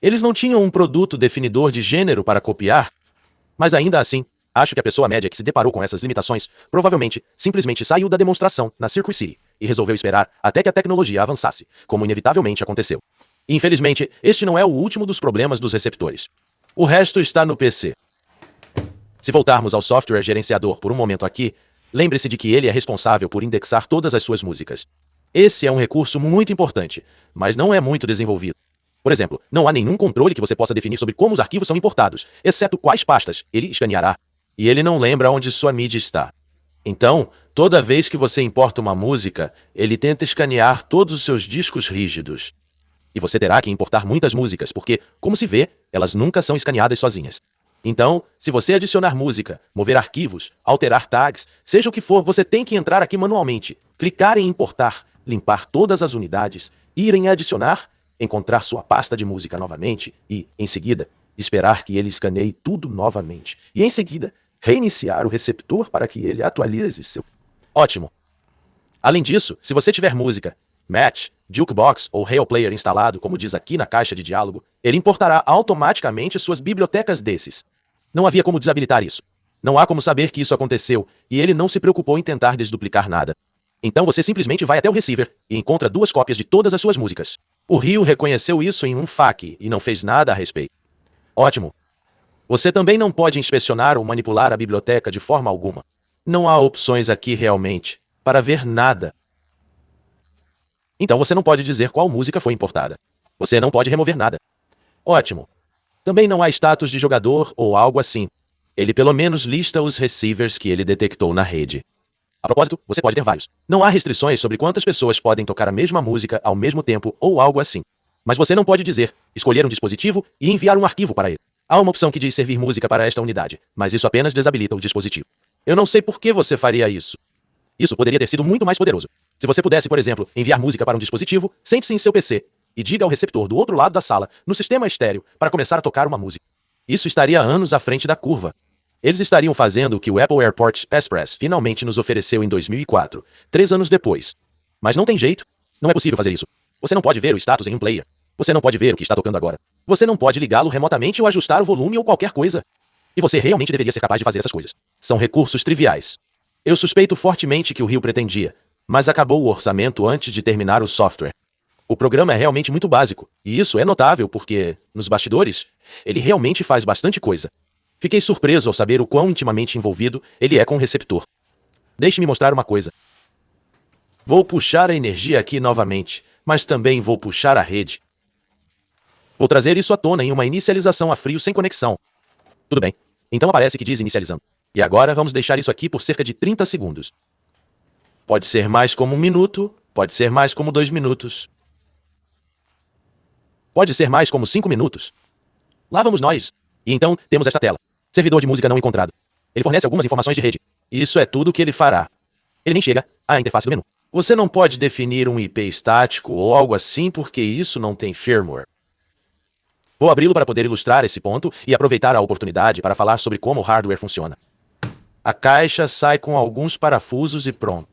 Eles não tinham um produto definidor de gênero para copiar, mas ainda assim, acho que a pessoa média que se deparou com essas limitações provavelmente simplesmente saiu da demonstração na Circuit City e resolveu esperar até que a tecnologia avançasse, como inevitavelmente aconteceu. Infelizmente, este não é o último dos problemas dos receptores. O resto está no PC. Se voltarmos ao software gerenciador por um momento aqui, lembre-se de que ele é responsável por indexar todas as suas músicas. Esse é um recurso muito importante, mas não é muito desenvolvido. Por exemplo, não há nenhum controle que você possa definir sobre como os arquivos são importados, exceto quais pastas ele escaneará. E ele não lembra onde sua mídia está. Então, toda vez que você importa uma música, ele tenta escanear todos os seus discos rígidos. E você terá que importar muitas músicas, porque, como se vê, elas nunca são escaneadas sozinhas. Então, se você adicionar música, mover arquivos, alterar tags, seja o que for, você tem que entrar aqui manualmente, clicar em importar, limpar todas as unidades, ir em adicionar, encontrar sua pasta de música novamente e, em seguida, esperar que ele escaneie tudo novamente. E, em seguida, reiniciar o receptor para que ele atualize seu... Ótimo! Além disso, se você tiver música, Match, Jukebox ou Real Player instalado, como diz aqui na caixa de diálogo, ele importará automaticamente suas bibliotecas desses. Não havia como desabilitar isso. Não há como saber que isso aconteceu, e ele não se preocupou em tentar desduplicar nada. Então você simplesmente vai até o receiver e encontra 2 cópias de todas as suas músicas. O Rio reconheceu isso em um FAQ e não fez nada a respeito. Ótimo. Você também não pode inspecionar ou manipular a biblioteca de forma alguma. Não há opções aqui realmente para ver nada. Então você não pode dizer qual música foi importada. Você não pode remover nada. Ótimo. Também não há status de jogador ou algo assim. Ele pelo menos lista os receivers que ele detectou na rede. A propósito, você pode ter vários. Não há restrições sobre quantas pessoas podem tocar a mesma música ao mesmo tempo ou algo assim. Mas você não pode dizer, escolher um dispositivo e enviar um arquivo para ele. Há uma opção que diz servir música para esta unidade, mas isso apenas desabilita o dispositivo. Eu não sei por que você faria isso. Isso poderia ter sido muito mais poderoso. Se você pudesse, por exemplo, enviar música para um dispositivo, sente-se em seu PC e diga ao receptor do outro lado da sala, no sistema estéreo, para começar a tocar uma música. Isso estaria anos à frente da curva. Eles estariam fazendo o que o Apple Airport Express finalmente nos ofereceu em 2004, 3 anos depois. Mas não tem jeito. Não é possível fazer isso. Você não pode ver o status em um player. Você não pode ver o que está tocando agora. Você não pode ligá-lo remotamente ou ajustar o volume ou qualquer coisa. E você realmente deveria ser capaz de fazer essas coisas. São recursos triviais. Eu suspeito fortemente que o Rio pretendia, mas acabou o orçamento antes de terminar o software. O programa é realmente muito básico, e isso é notável porque, nos bastidores, ele realmente faz bastante coisa. Fiquei surpreso ao saber o quão intimamente envolvido ele é com o receptor. Deixe-me mostrar uma coisa. Vou puxar a energia aqui novamente, mas também vou puxar a rede. Vou trazer isso à tona em uma inicialização a frio sem conexão. Tudo bem. Então aparece que diz inicializando. E agora vamos deixar isso aqui por cerca de 30 segundos. Pode ser mais como 1 minuto, pode ser mais como 2 minutos. Pode ser mais como 5 minutos. Lá vamos nós. E então temos esta tela. Servidor de música não encontrado. Ele fornece algumas informações de rede. E isso é tudo o que ele fará. Ele nem chega à interface do menu. Você não pode definir um IP estático ou algo assim porque isso não tem firmware. Vou abri-lo para poder ilustrar esse ponto e aproveitar a oportunidade para falar sobre como o hardware funciona. A caixa sai com alguns parafusos e pronto.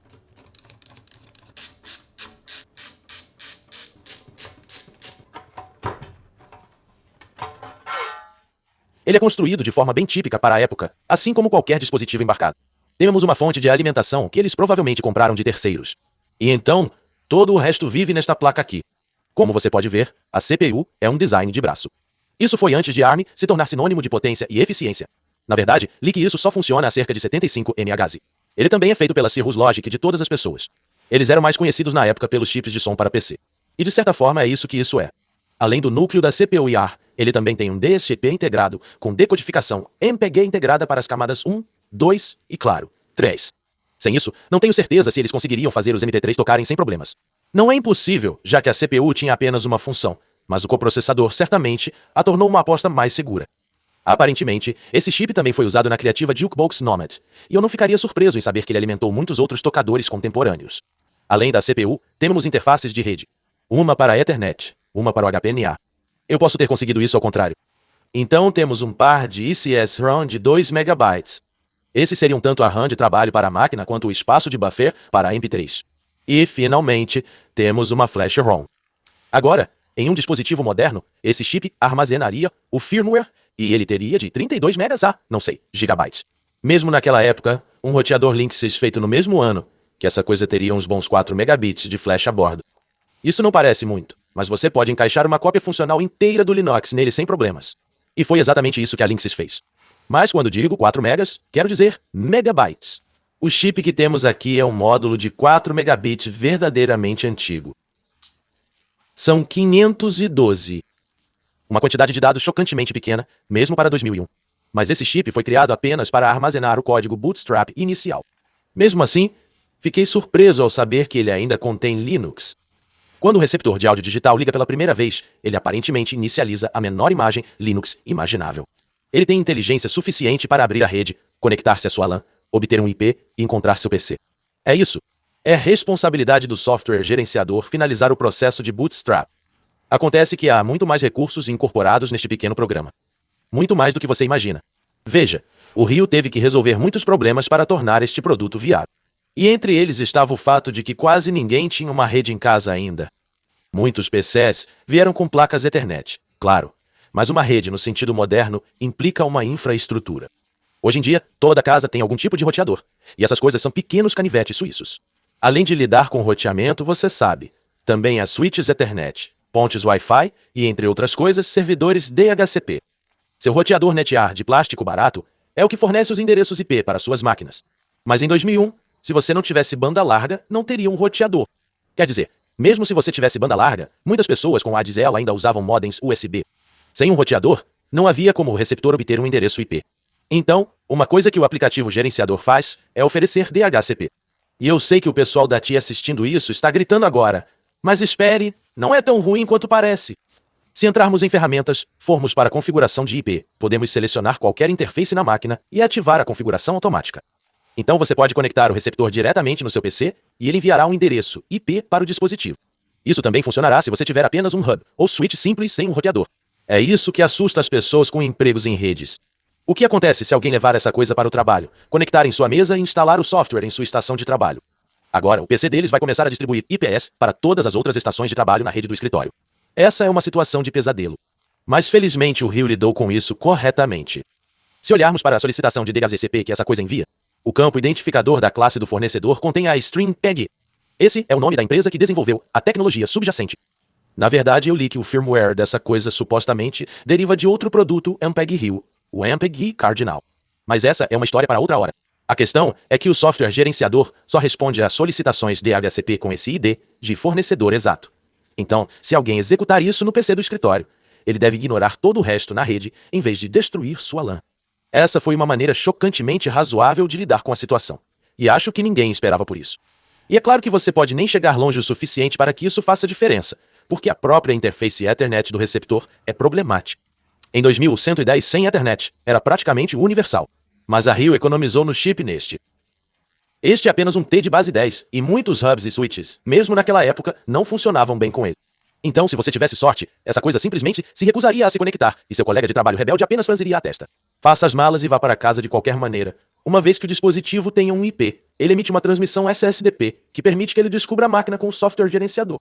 Ele é construído de forma bem típica para a época, assim como qualquer dispositivo embarcado. Temos uma fonte de alimentação que eles provavelmente compraram de terceiros. E então, todo o resto vive nesta placa aqui. Como você pode ver, a CPU é um design de braço. Isso foi antes de ARM se tornar sinônimo de potência e eficiência. Na verdade, li que isso só funciona a cerca de 75 MHz. Ele também é feito pela Cirrus Logic de todas as pessoas. Eles eram mais conhecidos na época pelos chips de som para PC. E de certa forma é isso que isso é. Além do núcleo da CPU e AR, ele também tem um DSP integrado, com decodificação MPG integrada para as camadas 1, 2 e, claro, 3. Sem isso, não tenho certeza se eles conseguiriam fazer os MP3 tocarem sem problemas. Não é impossível, já que a CPU tinha apenas uma função, mas o coprocessador certamente a tornou uma aposta mais segura. Aparentemente, esse chip também foi usado na criativa Jukebox Nomad, e eu não ficaria surpreso em saber que ele alimentou muitos outros tocadores contemporâneos. Além da CPU, temos interfaces de rede. Uma para Ethernet, uma para o HPNA. Eu posso ter conseguido isso ao contrário. Então temos um par de ICS RAM de 2 MB. Esse seria tanto a RAM de trabalho para a máquina quanto o espaço de buffer para a MP3. E, finalmente, temos uma flash ROM. Agora, em um dispositivo moderno, esse chip armazenaria o firmware e ele teria de 32 megas a, não sei, gigabytes. Mesmo naquela época, um roteador Linksys feito no mesmo ano, que essa coisa teria uns bons 4 megabits de flash a bordo. Isso não parece muito, mas você pode encaixar uma cópia funcional inteira do Linux nele sem problemas. E foi exatamente isso que a Linksys fez. Mas quando digo 4 megas, quero dizer megabytes. O chip que temos aqui é um módulo de 4 megabits verdadeiramente antigo. São 512 Uma quantidade de dados chocantemente pequena, mesmo para 2001. Mas esse chip foi criado apenas para armazenar o código Bootstrap inicial. Mesmo assim, fiquei surpreso ao saber que ele ainda contém Linux. Quando o receptor de áudio digital liga pela primeira vez, ele aparentemente inicializa a menor imagem Linux imaginável. Ele tem inteligência suficiente para abrir a rede, conectar-se à sua LAN, obter um IP e encontrar seu PC. É isso. É responsabilidade do software gerenciador finalizar o processo de Bootstrap. Acontece que há muito mais recursos incorporados neste pequeno programa. Muito mais do que você imagina. Veja, o Rio teve que resolver muitos problemas para tornar este produto viável. E entre eles estava o fato de que quase ninguém tinha uma rede em casa ainda. Muitos PCs vieram com placas Ethernet, claro, mas uma rede no sentido moderno implica uma infraestrutura. Hoje em dia, toda casa tem algum tipo de roteador, e essas coisas são pequenos canivetes suíços. Além de lidar com roteamento, você sabe, também há switches Ethernet, pontes Wi-Fi e, entre outras coisas, servidores DHCP. Seu roteador NetAR de plástico barato é o que fornece os endereços IP para suas máquinas. Mas em 2001, se você não tivesse banda larga, não teria um roteador. Quer dizer, mesmo se você tivesse banda larga, muitas pessoas com ADSL ainda usavam modems USB. Sem um roteador, não havia como o receptor obter um endereço IP. Então, uma coisa que o aplicativo gerenciador faz é oferecer DHCP. E eu sei que o pessoal da TI assistindo isso está gritando agora, mas espere, não é tão ruim quanto parece. Se entrarmos em ferramentas, formos para a configuração de IP, podemos selecionar qualquer interface na máquina e ativar a configuração automática. Então você pode conectar o receptor diretamente no seu PC e ele enviará um endereço IP para o dispositivo. Isso também funcionará se você tiver apenas um hub ou switch simples sem um roteador. É isso que assusta as pessoas com empregos em redes. O que acontece se alguém levar essa coisa para o trabalho, conectar em sua mesa e instalar o software em sua estação de trabalho? Agora, o PC deles vai começar a distribuir IPS para todas as outras estações de trabalho na rede do escritório. Essa é uma situação de pesadelo. Mas felizmente o Rio lidou com isso corretamente. Se olharmos para a solicitação de DHCP que essa coisa envia, o campo identificador da classe do fornecedor contém a string PEG. Esse é o nome da empresa que desenvolveu a tecnologia subjacente. Na verdade, eu li que o firmware dessa coisa supostamente deriva de outro produto MPEG-Rio, o MPEG Cardinal. Mas essa é uma história para outra hora. A questão é que o software gerenciador só responde às solicitações DHCP com esse ID de fornecedor exato. Então, se alguém executar isso no PC do escritório, ele deve ignorar todo o resto na rede em vez de destruir sua LAN. Essa foi uma maneira chocantemente razoável de lidar com a situação. E acho que ninguém esperava por isso. E é claro que você pode nem chegar longe o suficiente para que isso faça diferença, porque a própria interface Ethernet do receptor é problemática. Em 2110, sem Ethernet, era praticamente universal. Mas a Rio economizou no chip neste. Este é apenas um T de base 10, e muitos hubs e switches, mesmo naquela época, não funcionavam bem com ele. Então, se você tivesse sorte, essa coisa simplesmente se recusaria a se conectar, e seu colega de trabalho rebelde apenas franziria a testa. Faça as malas e vá para casa de qualquer maneira. Uma vez que o dispositivo tenha um IP, ele emite uma transmissão SSDP, que permite que ele descubra a máquina com o software gerenciador.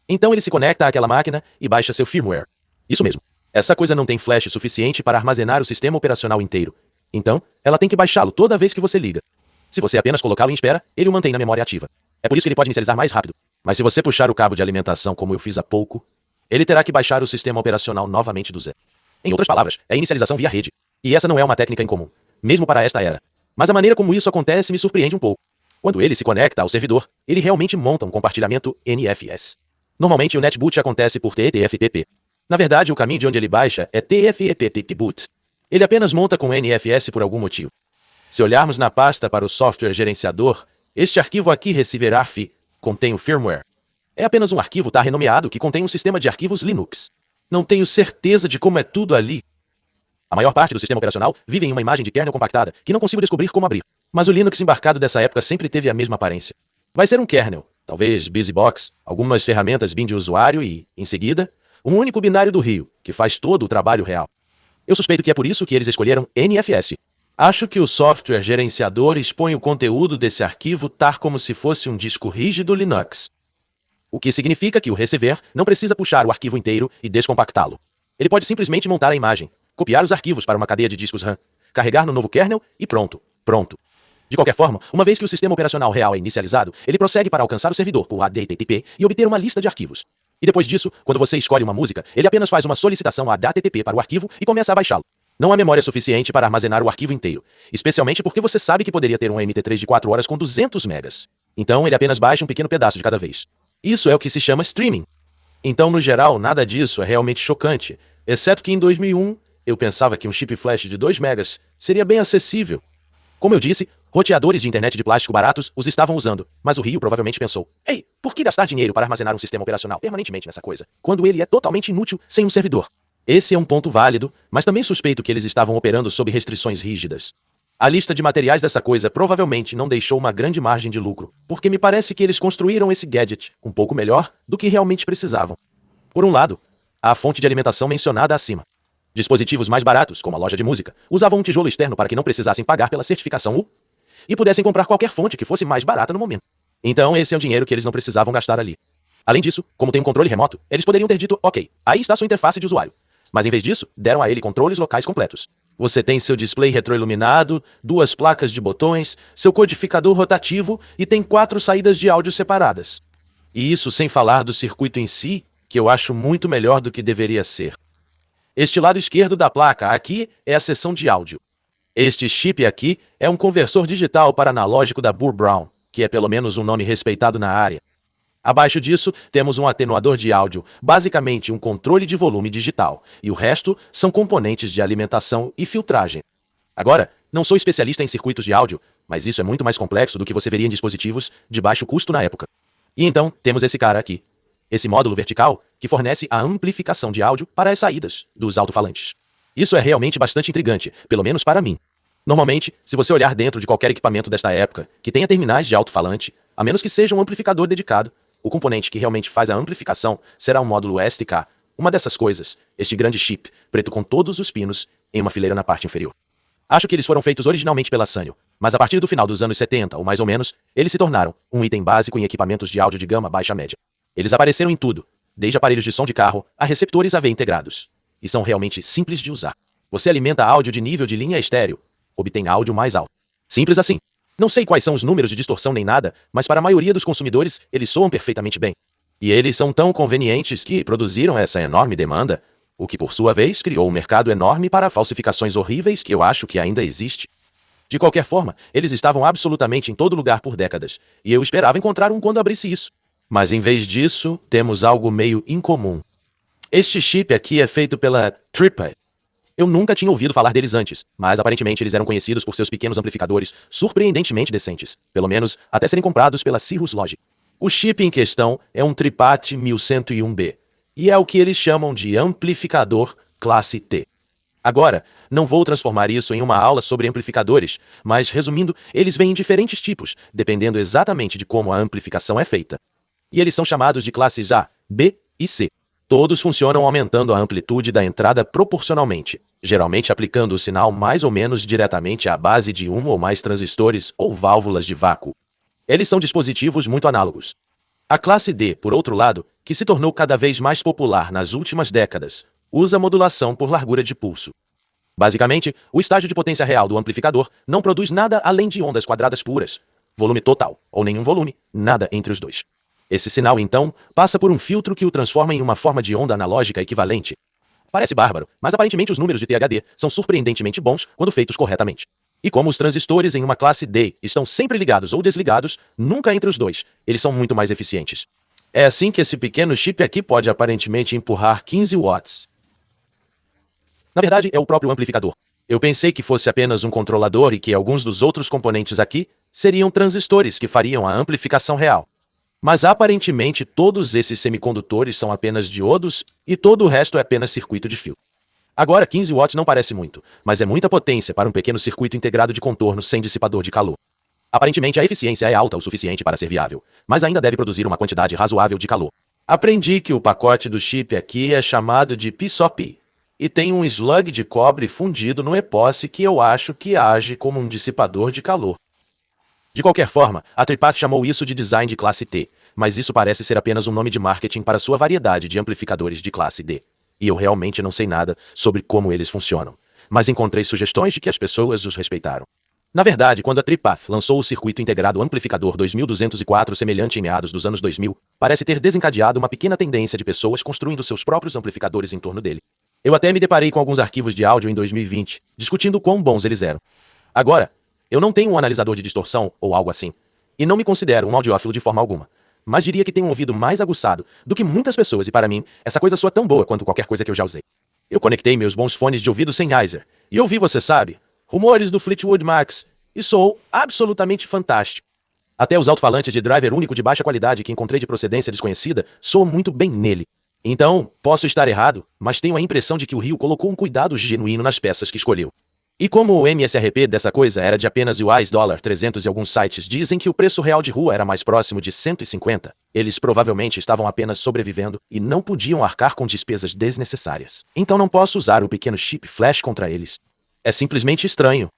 Então ele se conecta àquela máquina e baixa seu firmware. Isso mesmo. Essa coisa não tem flash suficiente para armazenar o sistema operacional inteiro. Então, ela tem que baixá-lo toda vez que você liga. Se você apenas colocá-lo em espera, ele o mantém na memória ativa. É por isso que ele pode inicializar mais rápido. Mas se você puxar o cabo de alimentação como eu fiz há pouco, ele terá que baixar o sistema operacional novamente do zero. Em outras palavras, é a inicialização via rede. E essa não é uma técnica incomum, mesmo para esta era. Mas a maneira como isso acontece me surpreende um pouco. Quando ele se conecta ao servidor, ele realmente monta um compartilhamento NFS. Normalmente o netboot acontece por TFTP. Na verdade, o caminho de onde ele baixa é TFTP-boot. Ele apenas monta com NFS por algum motivo. Se olharmos na pasta para o software gerenciador, este arquivo aqui receiver.arf contém o firmware. É apenas um arquivo renomeado que contém um sistema de arquivos Linux. Não tenho certeza de como é tudo ali. A maior parte do sistema operacional vive em uma imagem de kernel compactada que não consigo descobrir como abrir. Mas o Linux embarcado dessa época sempre teve a mesma aparência. Vai ser um kernel, talvez BusyBox, algumas ferramentas bin de usuário e, em seguida, um único binário do Rio, que faz todo o trabalho real. Eu suspeito que é por isso que eles escolheram NFS. Acho que o software gerenciador expõe o conteúdo desse arquivo tal como se fosse um disco rígido Linux. O que significa que o receiver não precisa puxar o arquivo inteiro e descompactá-lo. Ele pode simplesmente montar a imagem, copiar os arquivos para uma cadeia de discos RAM, carregar no novo kernel e pronto. De qualquer forma, uma vez que o sistema operacional real é inicializado, ele prossegue para alcançar o servidor por HTTP e obter uma lista de arquivos. E depois disso, quando você escolhe uma música, ele apenas faz uma solicitação HTTP para o arquivo e começa a baixá-lo. Não há memória suficiente para armazenar o arquivo inteiro, especialmente porque você sabe que poderia ter um MT3 de 4 horas com 200 megas. Então ele apenas baixa um pequeno pedaço de cada vez. Isso é o que se chama streaming. Então, no geral, nada disso é realmente chocante, Exceto que em 2001, eu pensava que um chip flash de 2 megas seria bem acessível. Como eu disse, roteadores de internet de plástico baratos os estavam usando, mas o Rio provavelmente pensou: ei, por que gastar dinheiro para armazenar um sistema operacional permanentemente nessa coisa, quando ele é totalmente inútil sem um servidor? Esse é um ponto válido, mas também suspeito que eles estavam operando sob restrições rígidas. A lista de materiais dessa coisa provavelmente não deixou uma grande margem de lucro, porque me parece que eles construíram esse gadget um pouco melhor do que realmente precisavam. Por um lado, há a fonte de alimentação mencionada acima. Dispositivos mais baratos, como a loja de música, usavam um tijolo externo para que não precisassem pagar pela certificação U e pudessem comprar qualquer fonte que fosse mais barata no momento. Então esse é o dinheiro que eles não precisavam gastar ali. Além disso, como tem um controle remoto, eles poderiam ter dito: ok, aí está sua interface de usuário. Mas em vez disso, deram a ele controles locais completos. Você tem seu display retroiluminado, 2 placas de botões, seu codificador rotativo e tem 4 saídas de áudio separadas. E isso sem falar do circuito em si, que eu acho muito melhor do que deveria ser. Este lado esquerdo da placa aqui é a seção de áudio. Este chip aqui é um conversor digital para analógico da Burr Brown, que é pelo menos um nome respeitado na área. Abaixo disso, temos um atenuador de áudio, basicamente um controle de volume digital, e o resto são componentes de alimentação e filtragem. Agora, não sou especialista em circuitos de áudio, mas isso é muito mais complexo do que você veria em dispositivos de baixo custo na época. E então, temos esse cara aqui. Esse módulo vertical que fornece a amplificação de áudio para as saídas dos alto-falantes. Isso é realmente bastante intrigante, pelo menos para mim. Normalmente, se você olhar dentro de qualquer equipamento desta época que tenha terminais de alto-falante, a menos que seja um amplificador dedicado, o componente que realmente faz a amplificação será um módulo STK, uma dessas coisas, este grande chip, preto com todos os pinos, em uma fileira na parte inferior. Acho que eles foram feitos originalmente pela Sanyo, mas a partir do final dos anos 70, ou mais ou menos, eles se tornaram um item básico em equipamentos de áudio de gama baixa-média. Eles apareceram em tudo, desde aparelhos de som de carro a receptores AV integrados. E são realmente simples de usar. Você alimenta áudio de nível de linha estéreo, obtém áudio mais alto. Simples assim. Não sei quais são os números de distorção nem nada, mas para a maioria dos consumidores, eles soam perfeitamente bem. E eles são tão convenientes que produziram essa enorme demanda, o que por sua vez criou um mercado enorme para falsificações horríveis que eu acho que ainda existe. De qualquer forma, eles estavam absolutamente em todo lugar por décadas, e eu esperava encontrar um quando abrisse isso. Mas em vez disso, temos algo meio incomum. Este chip aqui é feito pela Tripad. Eu nunca tinha ouvido falar deles antes, mas aparentemente eles eram conhecidos por seus pequenos amplificadores surpreendentemente decentes, pelo menos até serem comprados pela Cirrus Logic. O chip em questão é um Tripat 1101B, e é o que eles chamam de amplificador classe T. Agora, não vou transformar isso em uma aula sobre amplificadores, mas resumindo, eles vêm em diferentes tipos, dependendo exatamente de como a amplificação é feita. E eles são chamados de classes A, B e C. Todos funcionam aumentando a amplitude da entrada proporcionalmente, geralmente aplicando o sinal mais ou menos diretamente à base de um ou mais transistores ou válvulas de vácuo. Eles são dispositivos muito análogos. A classe D, por outro lado, que se tornou cada vez mais popular nas últimas décadas, usa modulação por largura de pulso. Basicamente, o estágio de potência real do amplificador não produz nada além de ondas quadradas puras, volume total, ou nenhum volume, nada entre os dois. Esse sinal, então, passa por um filtro que o transforma em uma forma de onda analógica equivalente. Parece bárbaro, mas aparentemente os números de THD são surpreendentemente bons quando feitos corretamente. E como os transistores em uma classe D estão sempre ligados ou desligados, nunca entre os dois, eles são muito mais eficientes. É assim que esse pequeno chip aqui pode aparentemente empurrar 15 watts. Na verdade, é o próprio amplificador. Eu pensei que fosse apenas um controlador e que alguns dos outros componentes aqui seriam transistores que fariam a amplificação real. Mas aparentemente todos esses semicondutores são apenas diodos e todo o resto é apenas circuito de fio. Agora 15 watts não parece muito, mas é muita potência para um pequeno circuito integrado de contorno sem dissipador de calor. Aparentemente a eficiência é alta o suficiente para ser viável, mas ainda deve produzir uma quantidade razoável de calor. Aprendi que o pacote do chip aqui é chamado de PSOP e tem um slug de cobre fundido no eposse que eu acho que age como um dissipador de calor. De qualquer forma, a Tripat chamou isso de design de classe T, mas isso parece ser apenas um nome de marketing para sua variedade de amplificadores de classe D. E eu realmente não sei nada sobre como eles funcionam, mas encontrei sugestões de que as pessoas os respeitaram. Na verdade, quando a Tripath lançou o circuito integrado amplificador 2204 semelhante em meados dos anos 2000, parece ter desencadeado uma pequena tendência de pessoas construindo seus próprios amplificadores em torno dele. Eu até me deparei com alguns arquivos de áudio em 2020, discutindo quão bons eles eram. Agora, eu não tenho um analisador de distorção ou algo assim, e não me considero um audiófilo de forma alguma, mas diria que tenho um ouvido mais aguçado do que muitas pessoas e para mim, essa coisa soa tão boa quanto qualquer coisa que eu já usei. Eu conectei meus bons fones de ouvido Sennheiser e ouvi, você sabe, rumores do Fleetwood Mac e soou absolutamente fantástico. Até os alto-falantes de driver único de baixa qualidade que encontrei de procedência desconhecida soam muito bem nele. Então, posso estar errado, mas tenho a impressão de que o Rio colocou um cuidado genuíno nas peças que escolheu. E como o MSRP dessa coisa era de apenas $300 e alguns sites dizem que o preço real de rua era mais próximo de 150, eles provavelmente estavam apenas sobrevivendo e não podiam arcar com despesas desnecessárias. Então não posso usar o pequeno chip flash contra eles. É simplesmente estranho.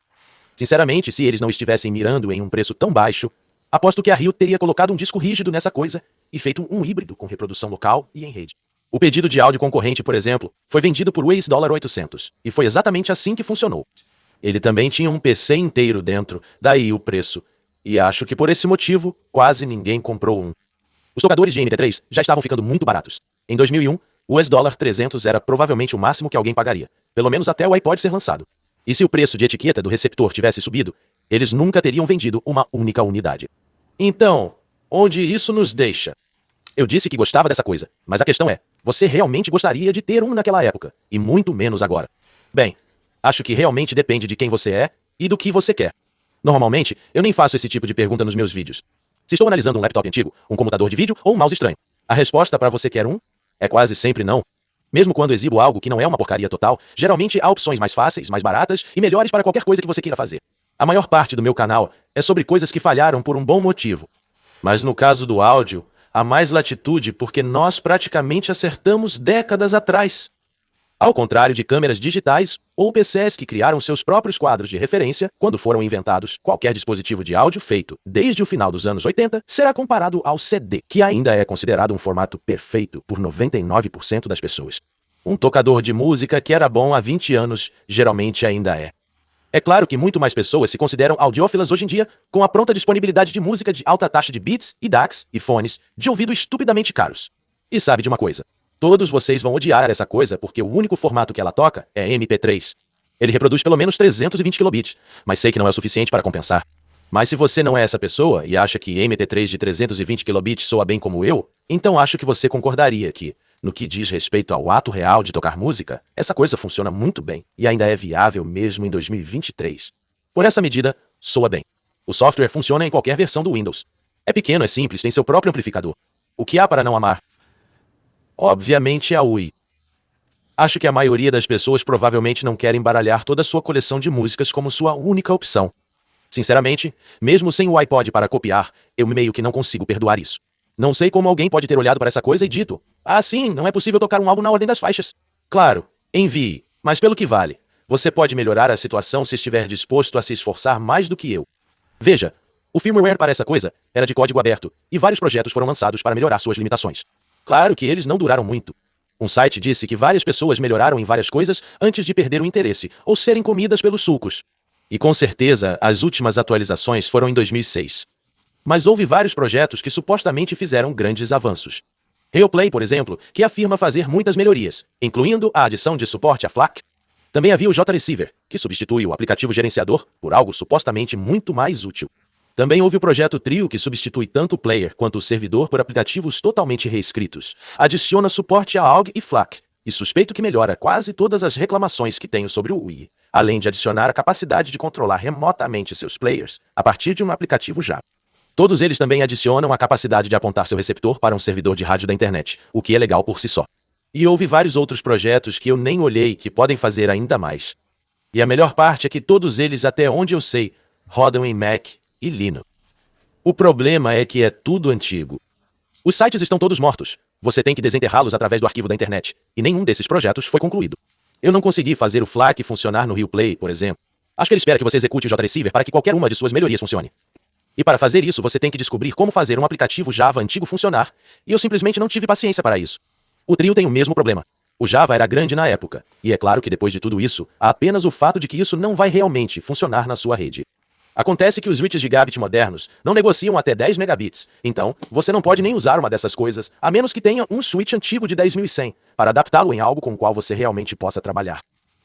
Sinceramente, se eles não estivessem mirando em um preço tão baixo, aposto que a Rio teria colocado um disco rígido nessa coisa e feito um híbrido com reprodução local e em rede. O pedido de áudio concorrente, por exemplo, foi vendido por $800 e foi exatamente assim que funcionou. Ele também tinha um PC inteiro dentro, daí o preço. E acho que por esse motivo, quase ninguém comprou um. Os tocadores de MP3 já estavam ficando muito baratos. Em 2001, o $300 era provavelmente o máximo que alguém pagaria, pelo menos até o iPod ser lançado. E se o preço de etiqueta do receptor tivesse subido, eles nunca teriam vendido uma única unidade. Então, onde isso nos deixa? Eu disse que gostava dessa coisa, mas a questão é, você realmente gostaria de ter um naquela época, e muito menos agora? Bem, acho que realmente depende de quem você é e do que você quer. Normalmente, eu nem faço esse tipo de pergunta nos meus vídeos. Se estou analisando um laptop antigo, um computador de vídeo ou um mouse estranho, a resposta para você quer um? É quase sempre não. Mesmo quando exibo algo que não é uma porcaria total, geralmente há opções mais fáceis, mais baratas e melhores para qualquer coisa que você queira fazer. A maior parte do meu canal é sobre coisas que falharam por um bom motivo. Mas no caso do áudio, há mais latitude porque nós praticamente acertamos décadas atrás. Ao contrário de câmeras digitais ou PCs que criaram seus próprios quadros de referência quando foram inventados, qualquer dispositivo de áudio feito desde o final dos anos 80 será comparado ao CD, que ainda é considerado um formato perfeito por 99% das pessoas. Um tocador de música que era bom há 20 anos geralmente ainda é. É claro que muito mais pessoas se consideram audiófilas hoje em dia, com a pronta disponibilidade de música de alta taxa de bits e DACs e fones de ouvido estupidamente caros. E sabe de uma coisa? Todos vocês vão odiar essa coisa porque o único formato que ela toca é MP3. Ele reproduz pelo menos 320 kilobits, mas sei que não é o suficiente para compensar. Mas se você não é essa pessoa e acha que MP3 de 320 kilobits soa bem como eu, então acho que você concordaria que, no que diz respeito ao ato real de tocar música, essa coisa funciona muito bem e ainda é viável mesmo em 2023. Por essa medida, soa bem. O software funciona em qualquer versão do Windows. É pequeno, é simples, tem seu próprio amplificador. O que há para não amar? Obviamente a UI. Acho que a maioria das pessoas provavelmente não quer embaralhar toda a sua coleção de músicas como sua única opção. Sinceramente, mesmo sem o iPod para copiar, eu meio que não consigo perdoar isso. Não sei como alguém pode ter olhado para essa coisa e dito: ah, sim, não é possível tocar um álbum na ordem das faixas. Claro, envie, mas pelo que vale, você pode melhorar a situação se estiver disposto a se esforçar mais do que eu. Veja, o firmware para essa coisa era de código aberto, e vários projetos foram lançados para melhorar suas limitações. Claro que eles não duraram muito. Um site disse que várias pessoas melhoraram em várias coisas antes de perder o interesse, ou serem comidas pelos sulcos. E com certeza, as últimas atualizações foram em 2006. Mas houve vários projetos que supostamente fizeram grandes avanços. Reoplay, por exemplo, que afirma fazer muitas melhorias, incluindo a adição de suporte a FLAC. Também havia o JReceiver, que substitui o aplicativo gerenciador por algo supostamente muito mais útil. Também houve o projeto Trio, que substitui tanto o player quanto o servidor por aplicativos totalmente reescritos. Adiciona suporte a AUG e FLAC, e suspeito que melhora quase todas as reclamações que tenho sobre o Wii, além de adicionar a capacidade de controlar remotamente seus players a partir de um aplicativo Java. Todos eles também adicionam a capacidade de apontar seu receptor para um servidor de rádio da internet, o que é legal por si só. E houve vários outros projetos que eu nem olhei que podem fazer ainda mais. E a melhor parte é que todos eles, até onde eu sei, rodam em Mac e Linux. O problema é que é tudo antigo. Os sites estão todos mortos. Você tem que desenterrá-los através do arquivo da internet, e nenhum desses projetos foi concluído. Eu não consegui fazer o FLAC funcionar no RealPlay, por exemplo. Acho que ele espera que você execute o JReceiver para que qualquer uma de suas melhorias funcione. E para fazer isso, você tem que descobrir como fazer um aplicativo Java antigo funcionar, e eu simplesmente não tive paciência para isso. O Trio tem o mesmo problema. O Java era grande na época, e é claro que depois de tudo isso, há apenas o fato de que isso não vai realmente funcionar na sua rede. Acontece que os switches gigabit modernos não negociam até 10 megabits, então você não pode nem usar uma dessas coisas, a menos que tenha um switch antigo de 10.100, para adaptá-lo em algo com o qual você realmente possa trabalhar.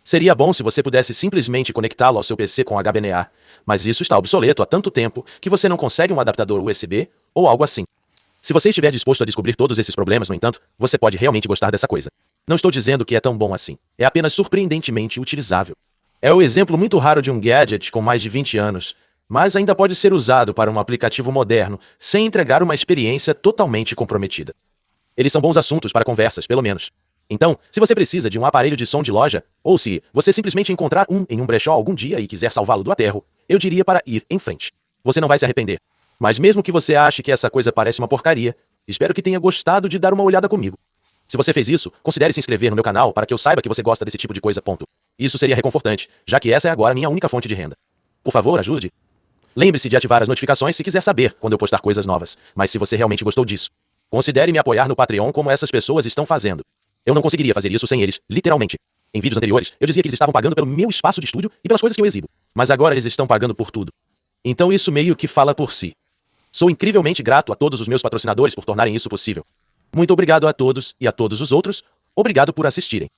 Seria bom se você pudesse simplesmente conectá-lo ao seu PC com HBNA, mas isso está obsoleto há tanto tempo que você não consegue um adaptador USB ou algo assim. Se você estiver disposto a descobrir todos esses problemas, no entanto, você pode realmente gostar dessa coisa. Não estou dizendo que é tão bom assim. É apenas surpreendentemente utilizável. É o exemplo muito raro de um gadget com mais de 20 anos, mas ainda pode ser usado para um aplicativo moderno sem entregar uma experiência totalmente comprometida. Eles são bons assuntos para conversas, pelo menos. Então, se você precisa de um aparelho de som de loja, ou se você simplesmente encontrar um em um brechó algum dia e quiser salvá-lo do aterro, eu diria para ir em frente. Você não vai se arrepender. Mas mesmo que você ache que essa coisa parece uma porcaria, espero que tenha gostado de dar uma olhada comigo. Se você fez isso, considere se inscrever no meu canal para que eu saiba que você gosta desse tipo de coisa. Isso seria reconfortante, já que essa é agora a minha única fonte de renda. Por favor, ajude. Lembre-se de ativar as notificações se quiser saber quando eu postar coisas novas, mas se você realmente gostou disso, considere me apoiar no Patreon como essas pessoas estão fazendo. Eu não conseguiria fazer isso sem eles, literalmente. Em vídeos anteriores, eu dizia que eles estavam pagando pelo meu espaço de estúdio e pelas coisas que eu exibo, mas agora eles estão pagando por tudo. Então isso meio que fala por si. Sou incrivelmente grato a todos os meus patrocinadores por tornarem isso possível. Muito obrigado a todos e a todos os outros, obrigado por assistirem.